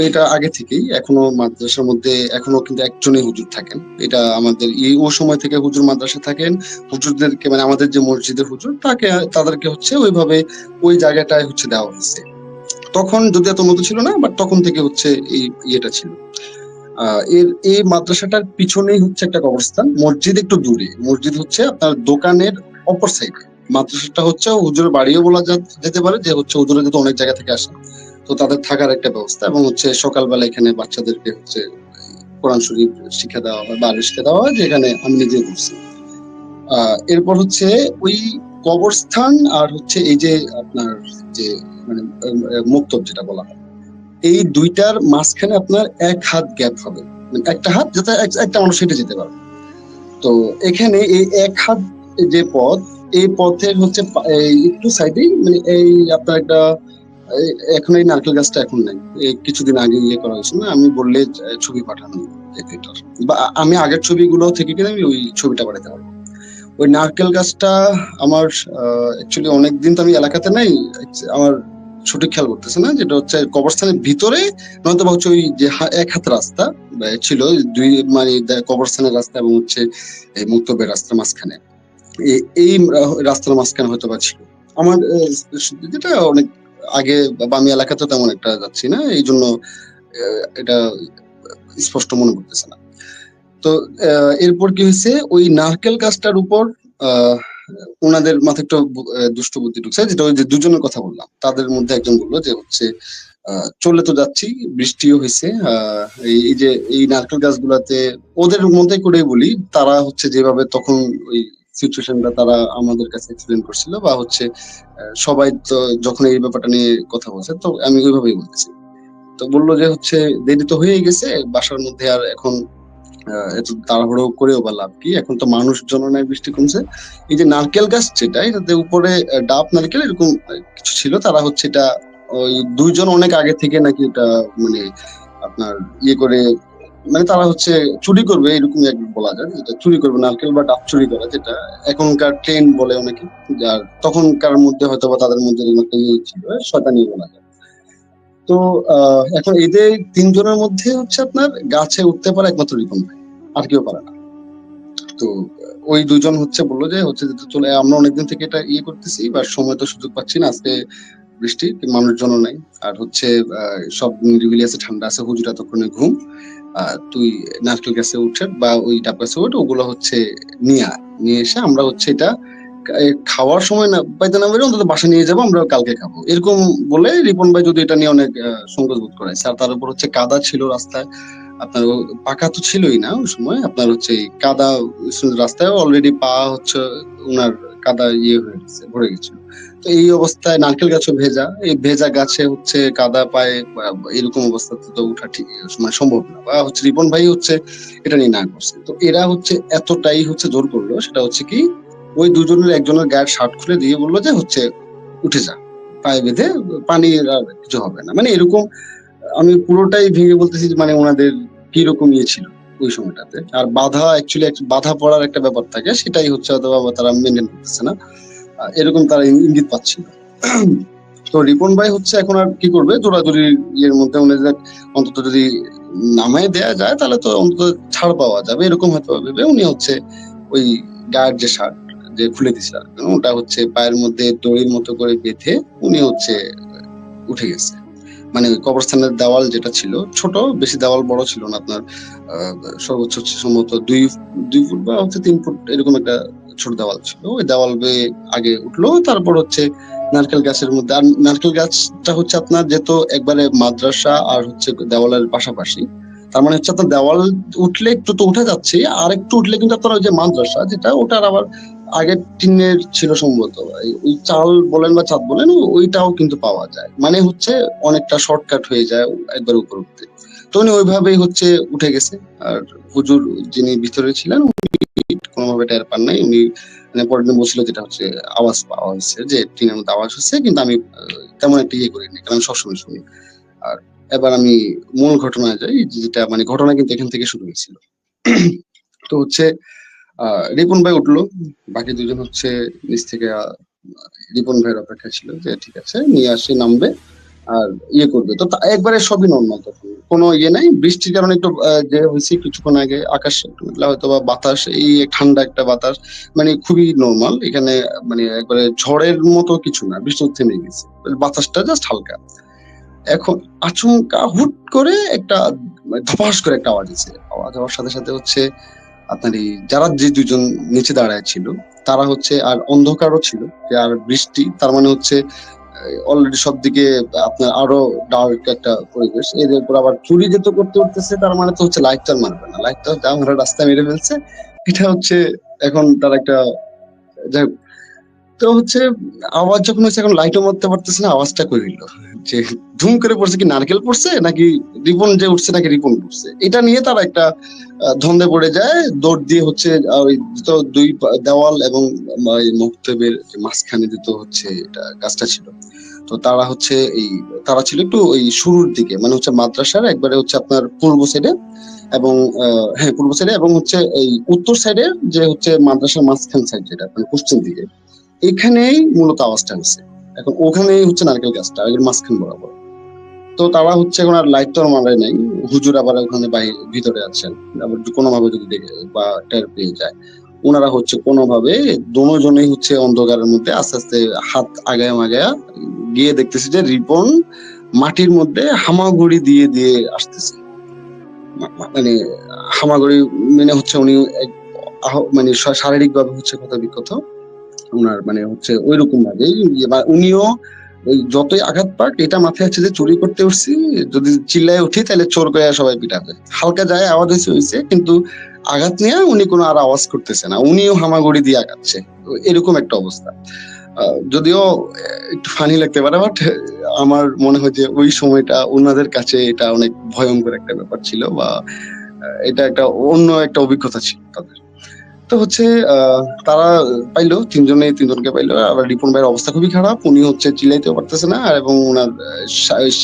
এটা আগে থেকেই এখনো মাদ্রাসার মধ্যে এখনো কিন্তু একজনই হুজুর থাকেন। এটা আমাদের এই ও সময় থেকে হুজুর মাদ্রাসা থাকেন। হুজুরদেরকে মানে আমাদের যে মসজিদের হুজুর তাদেরকে হচ্ছে ওইভাবে ওই জায়গাটায় হচ্ছে দেওয়া হয়েছে। তখন যদি এত উন্নত ছিল না, বাট তখন থেকে হচ্ছে এই ইয়েটা ছিল। এই মাদ্রাসাটার পিছনেই হচ্ছে একটা কবরস্থান, মসজিদ একটু দূরে, মসজিদ হচ্ছে আপনার দোকানের অপর সাইডে। মাদ্রাসাটা হচ্ছে হুজুরের বাড়িও বলা যেতে পারে, যে হচ্ছে হুজুরের যেহেতু অনেক জায়গা থেকে আসে, তো তাদের থাকার একটা ব্যবস্থা, এবং হচ্ছে সকালবেলা এখানে বাচ্চাদেরকে হচ্ছে কোরআন শরীফ শিক্ষা দেওয়া হয় বা আরবি শিক্ষা দেওয়া হয়, যেখানে আমি নিজে করছি। এরপর হচ্ছে ওই কবরস্থান আর হচ্ছে এই যে আপনার যে মানে মুক্তব যেটা বলা হয়, এই দুইটার মাঝখানে আপনার এক হাত গ্যাপ হবে, মানে একটা হাত যাতে একটা মানুষ হেঁটে যেতে পারবে। তো এখানে এই এক হাত যে পথ, এই পথের হচ্ছে এই একটু সাইডেই মানে এই আপনার একটা এখন এই নারকেল গাছটা এখন নাই, এই কিছুদিন আগে ইয়ে করা হয়েছে, না আমি বললে ছবি পাঠানো এটার, বা আমি আগের ছবিগুলো থেকে কিন্তু আমি ওই ছবিটা পাঠাতে পারবো। ওই নারকেল গাছটা আমার অ্যাকচুয়ালি অনেকদিন তো আমি এলাকাতে নাই, আমার সঠিক খেয়াল করতেছে না, যেটা হচ্ছে কবরস্থানের ভিতরে, নয়তো বা হচ্ছে ওই যে এক হাত রাস্তা ছিল, দুই মানে কবরস্থানের রাস্তা এবং হচ্ছে এই মুক্তবের রাস্তার মাঝখানে, এই রাস্তার মাঝখানে হয়তো বা ছিল আমার যেটা অনেক আগে, বা আমি এলাকাতে তেমন একটা যাচ্ছি না, এই জন্য এটা স্পষ্ট মনে করতেছে না। তো এরপর কি হয়েছে, ওই নারকেল গাছটার উপর আহ ওনাদের মাথায় একটু দুষ্ট বুদ্ধি ঢুকছে, যেটা ওই যে দুজনের কথা বললাম তাদের মধ্যে একজন বললো যে হচ্ছে চলে তো যাচ্ছি, বৃষ্টিও হয়েছে, এই যে এই নারকেল গাছগুলাতে ওদের মধ্যে করেই বলি, তারা হচ্ছে যেভাবে তখন ওই সিচুয়েশনটা তারা আমাদের কাছে এক্সপ্লেন করছিল, বা হচ্ছে সবাই তো যখন এই ব্যাপারটা নিয়ে কথা বলছে, তো আমি ওইভাবেই বলতেছি। তো বললো যে হচ্ছে দেরি তো হয়ে গেছে বাসার মধ্যে, আর এখন এত তাড়াহুড়ো করেও বা লাভ কি, এখন তো মানুষজন নাই, বৃষ্টি কমছে। এই যে নারকেল গাছ যেটা, এটাতে উপরে ডাব নারকেল এরকম কিছু ছিল, তারা হচ্ছে এটা ওই দুইজন অনেক আগে থেকে নাকি এটা মানে আপনার ইয়ে করে, মানে তারা হচ্ছে চুরি করবে এরকম এক বলা যায়, যেটা চুরি করবে নারকেল বা ডাব চুরি করা, যেটা এখনকার ট্রেন্ড বলে অনেকে, যার তখনকার মধ্যে হয়তো বা তাদের মধ্যে এরকম একটা ইয়ে ছিল, শয়তানি বলা যায়। তো এখন এদের তিনজনের মধ্যে হচ্ছে আপনার গাছে উঠতে পারে একমাত্র রিপন ভাই, আর কেউ পারে না। তো ওই দুজন হচ্ছে বললো যে হচ্ছে যে চলে, আমরা অনেকদিন থেকে এটা ইয়ে করতেছি, বা সময় তো সুযোগ পাচ্ছি না, আজকে বৃষ্টি মানুষজন নাই, আর হচ্ছে সব নিরিবিলি আছে, ঠান্ডা আছে, হুজুরা তখন ঘুম, তুই নারকেল গাছে উঠে বা ওই ডাব গাছে উঠে ওগুলো হচ্ছে নিয়ে আয়, নিয়ে এসে আমরা হচ্ছে এটা খাওয়ার সময় না পাইতে না পেরে অন্তত বাসা নিয়ে যাবো, আমরা কালকে খাবো, এরকম বলে রিপন ভাই যদি এটা নিয়ে অনেক সংকোচ বোধ করাইছে। আর তার উপর হচ্ছে কাদা ছিল রাস্তায়, আপনার পাকা তো ছিলই না ওই সময়, আপনার হচ্ছে এই কাদা রাস্তায় অলরেডি পা হচ্ছে ওনার কাদা ইয়ে হয়ে গেছে, ভরে গেছিল। তো এই অবস্থায় নারকেল গাছও ভেজা, এই ভেজা গাছে হচ্ছে কাদা পায়ে এরকম অবস্থাতে তো উঠা ঠিক মানে সম্ভব না, বা হচ্ছে রিপন ভাই হচ্ছে এটা নিয়ে না করছে। তো এরা হচ্ছে এতটাই হচ্ছে জোর করলো, সেটা হচ্ছে কি ওই দুজনের একজনের গায়ের শার্ট খুলে দিয়ে বললো যে হচ্ছে উঠে যা, পায়ে বেঁধে, পানি আর কিছু হবে না, মানে এরকম। আমি পুরোটাই ভেঙে বলতেছি যে মানে ওনাদের কিরকম ইয়ে ছিল ওই সময়টাতে, আর বাধা অ্যাকচুয়ালি বাধা পড়ার একটা ব্যাপার থাকে, সেটাই হচ্ছে হয়তো বা তারা মেনটেন করতেছে না, এরকম তারা ইঙ্গিত পাচ্ছিল। তো রিপন ভাই হচ্ছে এখন আর কি করবে, জোরাজুরি ইয়ের মধ্যে উনি অন্তত যদি নামায় দেয়া যায় তাহলে তো অন্তত ছাড় পাওয়া যাবে, এরকম হয়তো ভেবে উনি হচ্ছে ওই গায়ের যে শার্ট যে খুলে দিছিল ওটা হচ্ছে পায়ের মধ্যে দড়ির মতো করে বেঁধে উনি হচ্ছে উঠে গেছে। মানে কবরস্থানের দেওয়াল যেটা ছিল ছোট, বেশি দেওয়াল বড় ছিল না আপনার, সর্বোচ্চ হচ্ছে সম্ভবত 2 ফুট বা হচ্ছে 3 ফুট এরকম একটা ছোট দেওয়াল ছিল। ওই দেওয়াল বেয়ে আগে উঠলো, তারপর হচ্ছে নারকেল গাছের মধ্যে। আর নারকেল গাছটা হচ্ছে আপনার যেহেতু একবারে মাদ্রাসা আর হচ্ছে দেওয়ালের পাশাপাশি, তার মানে হচ্ছে আপনার দেওয়াল উঠলে একটু তো উঠে যাচ্ছে, আর একটু উঠলে কিন্তু আপনার ওই যে মাদ্রাসা যেটা, ওটার আবার আগের টিনের ছিল সম্ভবত, ওই চাল বলেন বা ছাদ বলেন, ওইটাও কিন্তু পাওয়া যায়। মানে হচ্ছে অনেকটা শর্টকাট হয়ে যায় একবার উপর উঠতে। তো উনি ওইভাবেই হচ্ছে উঠে গেছে। আর হুজুর যিনি ভিতরে ছিলেন উনি কোনোভাবে টের পান নাই। উনি মানে পরের দিন বলছিল যেটা হচ্ছে আওয়াজ পাওয়া হচ্ছে, যে টিনের মধ্যে আওয়াজ হচ্ছে, কিন্তু আমি তেমন একটা ইয়ে করিনি, কারণ আমি সবসময় শুনি। আর এবার আমি মূল ঘটনায় যাই, যেটা মানে ঘটনা কিন্তু এখান থেকে শুরু হয়েছিল। তো হচ্ছে রিপন ভাই উঠলো, বাকি দুজন হচ্ছে নিচ থেকে রিপন ভাইয়ের অপেক্ষা ছিল যে ঠিক আছে নিয়ে আসে, নামবে আর ইয়ে করবে। তো একবারে সবই নর্মাল, তখন কোনো ইয়ে নাই। বৃষ্টির কারণে একটু যে হয়েছে কিছুক্ষণ আগে আকাশ একটু মেঘলা, হয়তো বা বাতাস, এই ঠান্ডা একটা বাতাস, মানে খুবই নর্মাল এখানে। মানে একবারে ঝড়ের মতো কিছু না, বৃষ্টি থেমে গেছে, বাতাসটা জাস্ট হালকা। এখন আচমকা হুট করে একটা ধপাস করে একটা আওয়াজ হয়েছে। আওয়াজ হওয়ার সাথে সাথে হচ্ছে আপনার এই যারা যে দুজন নিচে দাঁড়ায় ছিল তারা হচ্ছে, আর অন্ধকারও ছিল, যে আর বৃষ্টি, তার মানে হচ্ছে অলরেডি সব দিকে আপনার আরো ডার্ক একটা পরিবেশ। এর উপর আবার চুরি যেহেতু করতে উঠতেছে, তার মানে তো হচ্ছে লাইট তো আর মারবে না, লাইট তো আমরা রাস্তায় মেরে ফেলছে। এটা হচ্ছে এখন তার একটা, যাই হোক। তো হচ্ছে আওয়াজ যখন হচ্ছে, এখন লাইটও মারতে পারতেছে না, আওয়াজটা করে দিল যে ধুম করে পড়ছে, কি নারকেল পড়ছে নাকি রিপন যে উঠছে নাকি রিপন পড়ছে, এটা নিয়ে তারা একটা ধন্দে পড়ে যায়। দৌড় দিয়ে হচ্ছে ওই তো দেওয়াল এবং মক্তবের মাঝখানে যেত হচ্ছে এটা গাছটা ছিল। তো তারা হচ্ছে তারা ছিল একটু ওই শুরুর দিকে, মানে হচ্ছে মাদ্রাসার একবারে হচ্ছে আপনার পূর্ব সাইডে, এবং হ্যাঁ পূর্ব সাইডে, এবং হচ্ছে এই উত্তর সাইডে যে হচ্ছে মাদ্রাসার মাঝখান সাইড যেটা মানে পশ্চিম দিকে, এখানেই মূলত আওয়াজটা হচ্ছে। এখন ওখানেই হচ্ছে নারকেল গাছটা এর মাঝখান বরাবর। তো তারা হচ্ছে এখন আর লাইট তো আর মারায় নাই, হুজুর আবার ওখানে ভিতরে আছেন, আবার কোনোভাবে যদি দেখে বা টের পেয়ে যায়, ওনারা হচ্ছে কোনোভাবে দুজনেই হচ্ছে অন্ধকারের মধ্যে আস্তে আস্তে হাত আগায় মাগায়া গিয়ে দেখতেছে যে রিপন মাটির মধ্যে হামাগুড়ি দিয়ে দিয়ে আসতেছে। মানে হামাগুড়ি মানে হচ্ছে উনি মানে শারীরিক ভাবে হচ্ছে ক্ষত বিক্ষত উনার, মানে হচ্ছে ওইরকম ভাবে উনিও ওই যতই আঘাত পাক, এটা মাথায় আছে যে চুরি করতে উঠছি, যদি চিল্লায় উঠি তাহলে চোর কয়া সবাই পিটাবে। হালকা যায় আওয়াজ হয়েছে, কিন্তু আঘাত নিয়ে উনি কোনো আর আওয়াজ করতেছে না, উনিও হামাগুড়ি দিয়ে আগাচ্ছে, এরকম একটা অবস্থা। যদিও একটু ফানি লাগতে পারে, বাট আমার মনে হয় যে ওই সময়টা ওনাদের কাছে এটা অনেক ভয়ঙ্কর একটা ব্যাপার ছিল, বা এটা একটা অন্য একটা অভিজ্ঞতা ছিল তাদের। তো হচ্ছে তারা পাইলো, তিনজনকে পাইলো। আবার রিপন ভাইয়ের অবস্থা খুবই খারাপ, উনি হচ্ছে চিল্লাইতেও পারতেছে না, আর এবং ওনার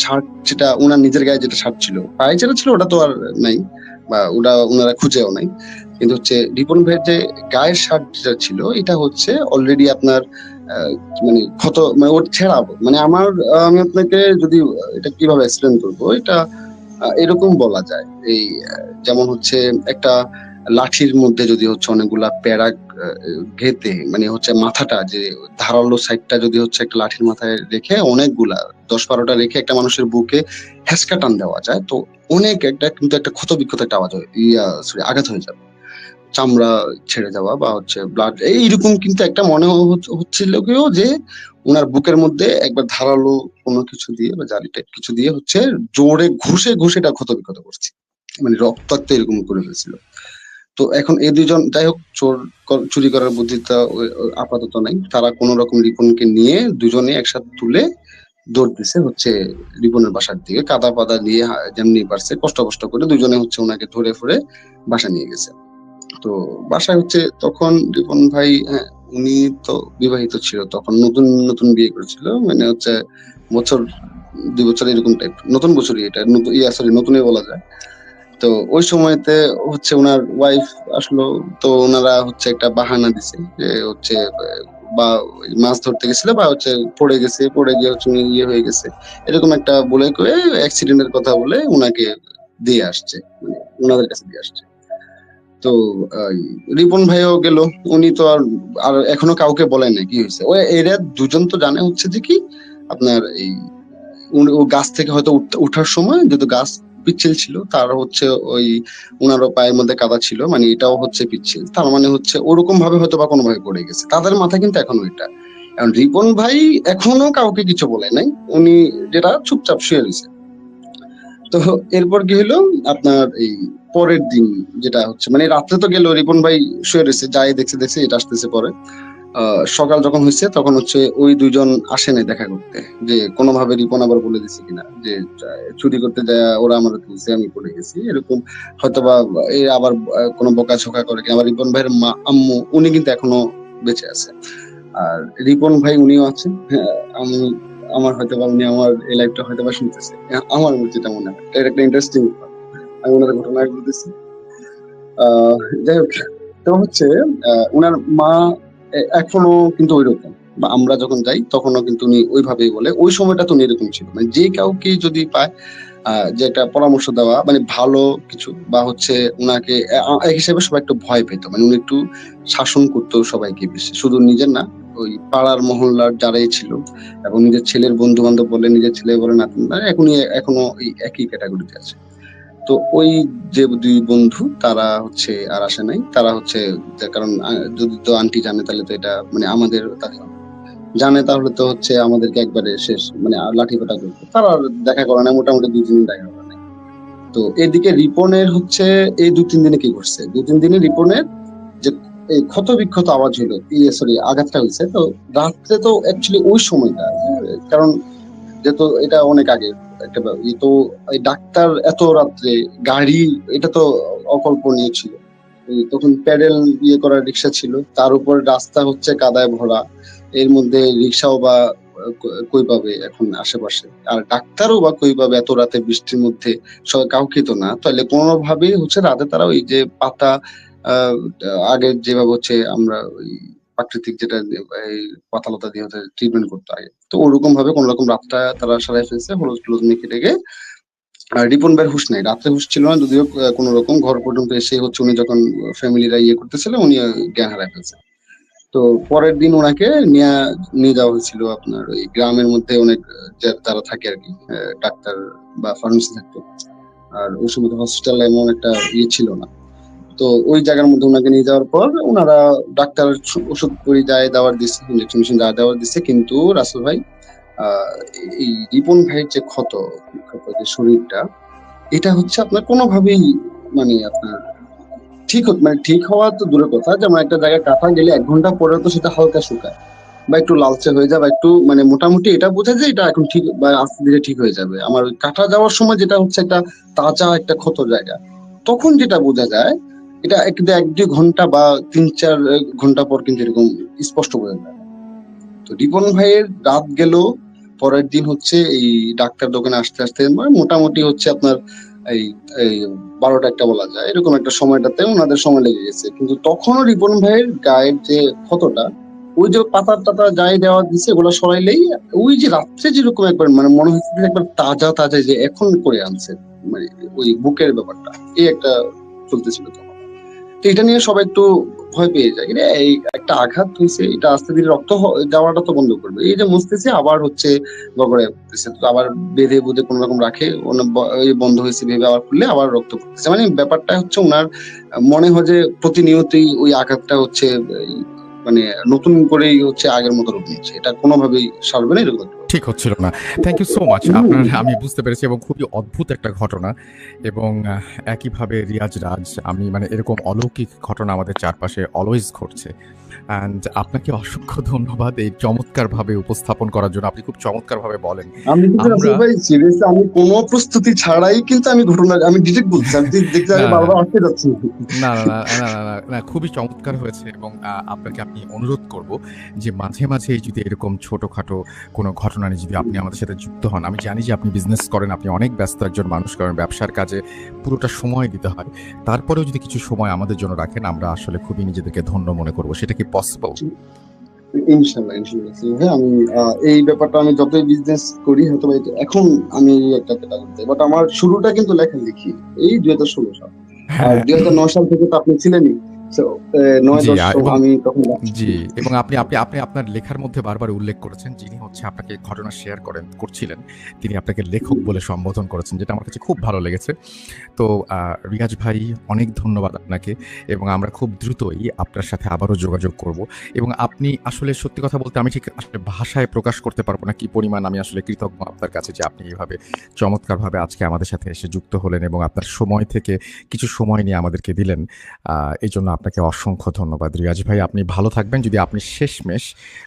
শার্ট, যেটা ওনার নিজের গায়ে যেটা শার্ট ছিল, পায়ে যেটা ছিল ওটা তো আর নাই, বা ওটা ওনারা খুঁজেও নাই। কিন্তু হচ্ছে রিপন ভাইয়ের যে গায়ের শার্ট যেটা ছিল, এটা হচ্ছে অলরেডি আপনার মানে ক্ষত, মানে ওর ছেঁড়াবো, মানে আমি আপনাকে যদি এটা কিভাবে এক্সপ্লেন করবো, এটা এরকম বলা যায়, এই যেমন হচ্ছে একটা লাঠির মধ্যে যদি হচ্ছে অনেকগুলা প্যারা ঘেতে, মানে হচ্ছে মাথাটা যে ধারালো সাইডটা যদি হচ্ছে একটা লাঠির মাথায় রেখে অনেকগুলা 10-12টা রেখে একটা মানুষের বুকে হেঁচকা টান দেওয়া যায়, তো অনেক একটা কিন্তু একটা ক্ষত বিক্ষত একটা আওয়াজ হয়, আঘাত হয়ে যাবে, চামড়া ছেড়ে যাওয়া বা হচ্ছে ব্লাড, এইরকম কিন্তু একটা মনে হচ্ছিল কেউ যে ওনার বুকের মধ্যে একবার ধারালো কোনো কিছু দিয়ে বা জালি টাইপ কিছু দিয়ে হচ্ছে জোরে ঘুষে ঘুষে এটা ক্ষত বিক্ষত করছে, মানে রক্তাক্ত এরকম করে ফেলছিল। তো এখন এই দুইজন, যাই হোক, চুরি করার বুদ্ধিটা আপাতত নাই, তারা কোন রকম রিপনকে নিয়ে দুজনে একসাথে তুলে দৌড় দিছে হচ্ছে রিপনের বাসার দিকে, কাদা পাদা দিয়ে যেমনি পারছে কষ্ট কষ্ট করে দুজনে হচ্ছে ওনাকে ধরে ফরে বাসা নিয়ে গেছে। তো বাসায় হচ্ছে তখন রিপন ভাই, হ্যাঁ উনি তো বিবাহিত ছিল, তখন নতুন নতুন বিয়ে করেছিল, মানে হচ্ছে বছর 2 বছর এরকম টাইপ, নতুন বছরই এটা, নতুনই বলা যায়। তো ওই সময়তে হচ্ছে ওনার ওয়াইফ আসলো, তো ওনারা হচ্ছে একটা বাহানা দিছে যে হচ্ছে বা মাছ ধরতে গেছিল, বা হচ্ছে পড়ে গিয়ে হচ্ছে উনি ইয়ে হয়ে গেছে, এরকম একটা বলে কয়ে অ্যাক্সিডেন্টের কথা বলে ওনাকে দিয়ে আসছে, মানে ওনাদের কাছে দিয়ে আসছে। তো রিপন ভাইও গেল, উনি তো আর এখনো কাউকে বলে না কি হয়েছে। এরা দুজন তো জানে হচ্ছে যে কি আপনার এই ও গাছ থেকে হয়তো উঠার সময় যেহেতু গাছ পিচ্ছিল ছিল, তার হচ্ছে ওই ওনারও পায়ের মধ্যে কাদা ছিল, মানে এটাও হচ্ছে পিচ্ছিল, তার মানে হচ্ছে ওরকম ভাবে হয়তো বা কোনো ভাবে পড়ে গেছে, তাদের মাথায় কিন্তু এখনো এটা। এখন রিপন ভাই এখনো কাউকে কিছু বলে নাই, উনি যেটা চুপচাপ শুয়ে রয়েছে। তো এরপর কি হলো আপনার এই পরের দিন যেটা হচ্ছে, মানে রাত্রে তো গেল, রিপন ভাই শুয়ে রয়েছে, যাই দেখছে এটা আসতেছে পরে। সকাল যখন হয়েছে তখন হচ্ছে ওই দুইজন আসে নাই দেখা করতে, যে কোনোভাবে রিপন আবার বলে দিছে কিনা যে চুরি করতে যায় ওরা আমার তুলছে আমি পড়ে গেছি, এরকম হয়তোবা এ আবার কোনো বকাঝকা করে কিনা। আবার রিপন ভাইয়ের মা আম্মু উনি কিন্তু এখনো বেঁচে আছে, আর রিপন ভাই উনিও আছেন। হ্যাঁ, আমি আমার হয়তোবা উনি আমার এই লাইফটা হয়তোবা শুনতেছে, আমার যেটা মনে হয় এটা একটা ইন্টারেস্টিং, আমি ওনার ঘটনা বলতেছি। আহ যাই হোক, তো হচ্ছে উনার মা এখনো কিন্তু ওইরকম, বা আমরা যখন যাই তখনও কিন্তু উনি ওইভাবেই বলে, ওই সময়টা তো উনি এরকম ছিল, মানে যে কাউকে যদি পায় যে একটা পরামর্শ দেওয়া, মানে ভালো কিছু বা হচ্ছে উনাকে এক হিসেবে সবাই একটু ভয় পেত, মানে উনি একটু শাসন করতো সবাইকে বেশি, শুধু নিজের না, ওই পাড়ার মহল্লার যারাই ছিল, এবং নিজের ছেলের বন্ধু বান্ধব বলে, নিজের ছেলে বলে, নাতনি এখনো এই একই ক্যাটাগরিতে আছে। তো ওই যে দুই বন্ধু তারা হচ্ছে আর আসে নাই, তারা হচ্ছে কারণ যদি তো আন্টি জানে তাহলে তো এটা মানে আমাদের জানে, তাহলে তো হচ্ছে আমাদেরকে একবারে শেষ, মানে লাঠি পেটা করতো, তারা আর দেখা করে না, মোটামুটি 2-3 দিন দেখা করে নাই। তো এদিকে রিপনের হচ্ছে এই 2-3 দিনে কি করছে, 2-3 দিনে রিপনের যে এই ক্ষত বিক্ষত আওয়াজ হলো, সরি আঘাতটা হয়েছে, তো রাত্রে তো অ্যাকচুয়ালি ওই সময়টা, কারণ যেহেতু এটা অনেক আগে একটা তো এই ডাক্তার এত রাত্রে গাড়ি, এটা তো অকল্পনীয় ছিল। তখন প্যাডেল করা রিক্সা ছিল, তার উপর রাস্তা হচ্ছে কাদায় ভরা, এর মধ্যে রিক্সাও বা কই পাবে এখন আশেপাশে, আর ডাক্তারও বা কই পাবে এত রাতে বৃষ্টির মধ্যে, কাউকে তো না, তাহলে কোনোভাবেই হচ্ছে রাতে তারা ওই যে পাতা আহ আগে যেভাবে হচ্ছে আমরা ওই প্রাকৃতিক যেটা এই পাতালতা দিয়ে হচ্ছে ট্রিটমেন্ট করতো আগে, তো ওরকম ভাবে কোন রকম রাতটা তারা সারাই ফেলছে, হলুদ টলুদ মেখে টেকে। আর রিপন ভাইয়ের হুঁশ নাই, রাত্রে হুঁশ ছিল না যদিও, কোন রকম ঘর পর্যন্ত এসে হচ্ছে উনি যখন ফ্যামিলিরা করতেছিল উনি জ্ঞান হারায় ফেলছে। তো পরের দিন ওনাকে নিয়ে নিয়ে যাওয়া হয়েছিল আপনার ওই গ্রামের মধ্যে অনেক যারা থাকে আর কি, ডাক্তার বা ফার্মেসি থাকতো, আর ওই সময় হসপিটাল এমন একটা ছিল না। তো ওই জায়গার মধ্যে ওনাকে নিয়ে যাওয়ার পর ওনারা ডাক্তার ওষুধ যায় দেওয়ার দিচ্ছে, ইঞ্জেকশন মেশিন দেওয়ার দিচ্ছে, কিন্তু রাসেল ভাই আহ এই রিপন ভাইয়ের যে ক্ষত যে শরীরটা, এটা হচ্ছে আপনার কোনোভাবেই মানে আপনার মানে ঠিক হওয়া তো দূরের কথা, যেমন একটা জায়গায় কাটা গেলে 1 ঘন্টা পরে তো সেটা হালকা শুকায় বা একটু লালচে হয়ে যায় বা একটু মানে মোটামুটি এটা বোঝা যায় এটা এখন ঠিক বা আস্তে ধীরে ঠিক হয়ে যাবে। আমার ওই কাটা যাওয়ার সময় যেটা হচ্ছে একটা তাজা একটা ক্ষত জায়গা, তখন যেটা বোঝা যায় এটা একদম 1-2 ঘন্টা বা 3-4 ঘন্টা পর কিন্তু এরকম স্পষ্ট বোঝা যায়। তো রিপন ভাইয়ের রাত গেল, পরের দিন হচ্ছে এই ডাক্তার দোকানে আসতে আসতে মানে মোটামুটি হচ্ছে আপনার এই এই 12টা-1টা বলা যায়, এরকম একটা সময়টাতে ওনাদের সময় লেগে গেছে, কিন্তু তখনও রিপন ভাইয়ের গায়ের যে ক্ষতটা, ওই যে পাতা টাতা যাই দেওয়া দিছে ওগুলো সরাইলেই ওই যে রাত্রে যেরকম একবার মানে মনে হচ্ছে যে একবার তাজা তাজা যে এখন করে আনছে, মানে ওই বুকের ব্যাপারটা এই একটা চলতেছিল তখন। তো এটা নিয়ে সবাই একটু ভয় পেয়ে যায়, এই একটা আঘাত হয়েছে, এটা আস্তে ধীরে রক্ত যাওয়াটা তো বন্ধ করবে, এই যে মুছতেছে আবার হচ্ছে গড়গড়ায় পড়তেছে, তো আবার বেঁধে বুঝে কোন রকম রাখে, বন্ধ হয়েছে ভেবে আবার খুললে আবার রক্ত পড়তেছে, মানে ব্যাপারটা হচ্ছে ওনার মনে হয় যে প্রতিনিয়তই ওই আঘাতটা হচ্ছে মানে নতুন করেই হচ্ছে আগের মতো রূপ নিচ্ছে, এটা কোনোভাবেই সারবে না, এরকম ঠিক হচ্ছিল না। Thank you so much. আপনার আমি বুঝতে পেরেছি এবং খুবই অদ্ভুত একটা ঘটনা, এবং একইভাবে রিয়াজ রাজ, আমি মানে এরকম অলৌকিক ঘটনা আমাদের চারপাশে অলওয়েজ ঘটছে। অ্যান্ড আপনাকে অসংখ্য ধন্যবাদ এই চমৎকারভাবে উপস্থাপন করার জন্য। আপনি খুব চমৎকারভাবে বলেন। আমি কিন্তু রাসেল ভাই সিরিয়াসলি আমি কোনো প্রস্তুতি ছাড়াই কিন্তু আমি ঘটনা আমি ডিরেক্ট বলছি, আমি দেখতে আমি বারবার আটকে যাচ্ছি। না না না না না না না, খুবই চমৎকার হয়েছে, এবং আপনাকে আমি অনুরোধ করব যে মাঝে মাঝে যদি এরকম ছোটখাটো কোনো ঘটনা নিয়ে যদি আপনি আমাদের সাথে যুক্ত হন। আমি জানি যে আপনি বিজনেস করেন, আপনি অনেক ব্যস্ত একজন মানুষ, কারণ ব্যবসার কাজে পুরোটা সময় দিতে হয়, তারপরেও যদি কিছু সময় আমাদের জন্য রাখেন আমরা আসলে খুবই নিজেদেরকে ধন্য মনে করব। সেটা কি পসিবল? ইনশাল্লাহ ইনশাল্লাহ আমি এই ব্যাপারটা আমি যতই বিজনেস করি হয়তো এখন আমি একটা ক্যাটাগরিতে, বাট আমার শুরুটা কিন্তু লেখালেখি এই 2016 সাল, আর 2009 সাল থেকে তো আপনি ছিলেনই, So, ৯ জি, ১০ এবং আমি তখন জি, এবং আপনি আপনি আপনি আপনার লেখার মধ্যে বারবার উল্লেখ করেছেন, যিনি হচ্ছে আপনাকে ঘটনা শেয়ার করছিলেন, তিনি আপনাকে লেখক বলে সম্বোধন করেছেন, যেটা আমার কাছে খুব ভালো লেগেছে। তো রিয়াজ ভাই, অনেক ধন্যবাদ আপনাকে, এবং আমরা খুব দ্রুতই আপনার সাথে আবারও যোগাযোগ করব। এবং আপনি আসলে, সত্যি কথা বলতে, আমি ঠিক আসলে ভাষায় প্রকাশ করতে পারবো না কি পরিমাণ আমি আসলে কৃতজ্ঞ আপনার কাছে যে আপনি এভাবে চমৎকারভাবে আজকে আমাদের সাথে এসে যুক্ত হলেন এবং আপনার সময় থেকে কিছু সময় নিয়ে আমাদেরকে দিলেন। এই জন্য আপনাকে অসংখ্য ধন্যবাদ রিয়াজ ভাই। আপনি ভালো থাকবেন। যদি আপনি শেষমেশ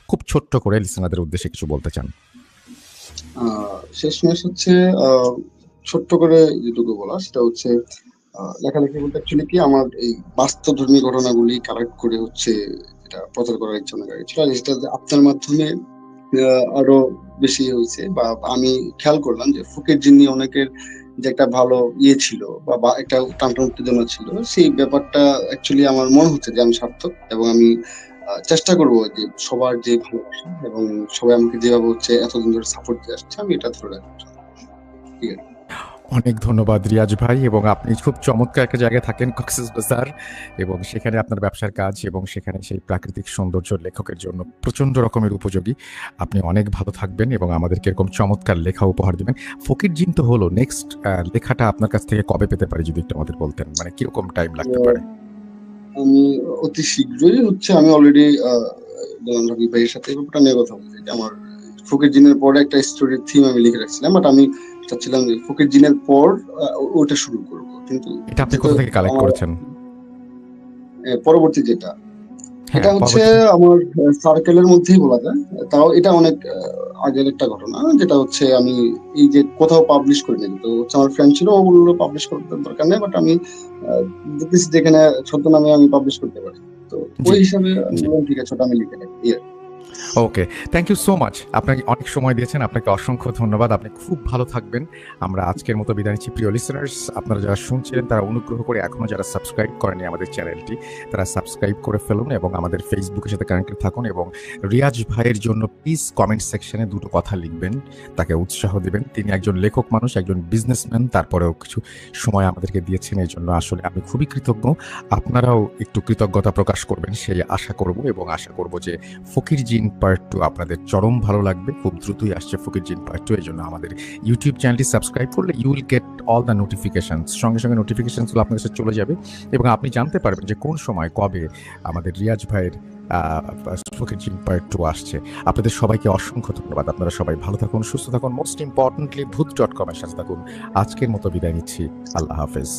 খুব ছোট্ট করে লিসেনারদের উদ্দেশ্যে কিছু বলতে চান। শেষমেশ হচ্ছে আহ, ছোট্ট করে যেটুকু বলা সেটা হচ্ছে লেখালেখি বলতে অ্যাকচুয়ালি কি আমার এই বাস্তবধর্মী ঘটনাগুলি কালেক্ট করে হচ্ছে এটা প্রচার করার ইচ্ছা অনেক আগে ছিল, আর যেটা যে আপনার মাধ্যমে আরো বেশি হয়েছে, বা আমি খেয়াল করলাম যে ফকির জিন্নি অনেকের যে একটা ভালো ছিল, বা একটা টানটান উত্তেজনা ছিল, সেই ব্যাপারটা অ্যাকচুয়ালি আমার মনে হচ্ছে যে আমি সার্থক, এবং আমি চেষ্টা করবো যে সবার যে ভালোবাসা এবং সবাই আমাকে যেভাবে হচ্ছে এতদিন ধরে সাপোর্ট দিয়ে আসছে আমি এটা ধরে রাখবো। ঠিক আছে। অনেক ধন্যবাদ রিয়াজ ভাই, এবং আপনি খুব চমৎকার একটা জায়গায় থাকেন, কক্সবাজার, এবং সেখানে আপনার ব্যবসার কাজ এবং সেখানে সেই প্রাকৃতিক সৌন্দর্য লেখকের জন্য প্রচণ্ড রকমের উপযোগী। আপনি অনেক ভালো থাকবেন এবং আমাদেরকে এরকম চমৎকার লেখা উপহার দিবেন। ফকির জিন তো হলো, নেক্সট লেখাটা আপনার কাছ থেকে কবে পেতে পারি যদি একটু আমাদের বলতেন, মানে কিরকম টাইম লাগতে পারে? আমি অতি শীঘ্রই হচ্ছে, আমি অলরেডি বললাম রবি ভাইয়ের সাথে এই ব্যাপারটা নিয়ে কথা বলছি যে আমার ফকির জিনের পরে একটা স্টোরির থিম আমি লিখে রাখছিলাম, বাট আমি চাচ্ছিলাম যে ফকির জিনের পর ওটা শুরু করব, কিন্তু এটা আপনি কোথা থেকে কালেক্ট করেছেন? পরবর্তী যেটা, হ্যাঁ, এটা হচ্ছে পরবর্তীতে। আমার সার্কেলের মধ্যেই বলা যায়। তাও এটা অনেক আগের একটা ঘটনা, যেটা হচ্ছে আমি এই যে কোথাও পাবলিশ করিনি, তো হচ্ছে আমার ফ্রেন্ড ছিল, ও বললো পাবলিশ করতে দরকার নেই, বাট আমি দেখতেছি যেখানে ছদ্মনামে আমি পাবলিশ করতে পারি, তো জি, ওই হিসাবে আমি জি। বললাম ঠিক আছে ওটা আমি লিখে রাখি। ওকে, থ্যাংক ইউ সো মাচ। আপনাকে অনেক সময় দিয়েছেন, আপনাকে অসংখ্য ধন্যবাদ। আপনি খুব ভালো থাকবেন। আমরা আজকের মতো বিদায় নিচ্ছি। প্রিয় লিসেনার্স, আপনারা যারা শুনছিলেন তারা অনুগ্রহ করে, এখনো যারা সাবস্ক্রাইব করেনি আমাদের চ্যানেলটি, তারা সাবস্ক্রাইব করে ফেলুন এবং আমাদের ফেসবুকের সাথে কানেক্টেড থাকুন। এবং রিয়াজ ভাইয়ের জন্য প্লিজ কমেন্ট সেকশনে দুটো কথা লিখবেন, তাকে উৎসাহ দিবেন। তিনি একজন লেখক মানুষ, একজন বিজনেসম্যান, তারপরেও কিছু সময় আমাদেরকে দিয়েছেন, এই জন্য আসলে আমি খুবই কৃতজ্ঞ। আপনারাও একটু কৃতজ্ঞতা প্রকাশ করবেন সেই আশা করব, এবং আশা করব যে ফকির জিন পার্ট 2 আপনাদের চরম ভালো লাগবে। খুব দ্রুতই আসছে ফকির জিন পার্ট 2, এই জন্য আমাদের ইউটিউব চ্যানেলটি সাবস্ক্রাইব করলে you will get all the notifications, সঙ্গে সঙ্গে নোটিফিকেশনসগুলো আপনার কাছে চলে যাবে, এবং আপনি জানতে পারবেন যে কোন সময় কবে আমাদের রিয়াজ ভাইয়ের ফকির জিন পার্ট 2 আসছে। আপনাদের সবাইকে অসংখ্য ধন্যবাদ। আপনারা সবাই ভালো থাকুন, সুস্থ থাকুন, মোস্ট ইম্পর্টেন্টলি ভূত.com এর সাথে থাকুন। আজকের মতো বিদায় নিচ্ছি। আল্লাহ হাফেজ।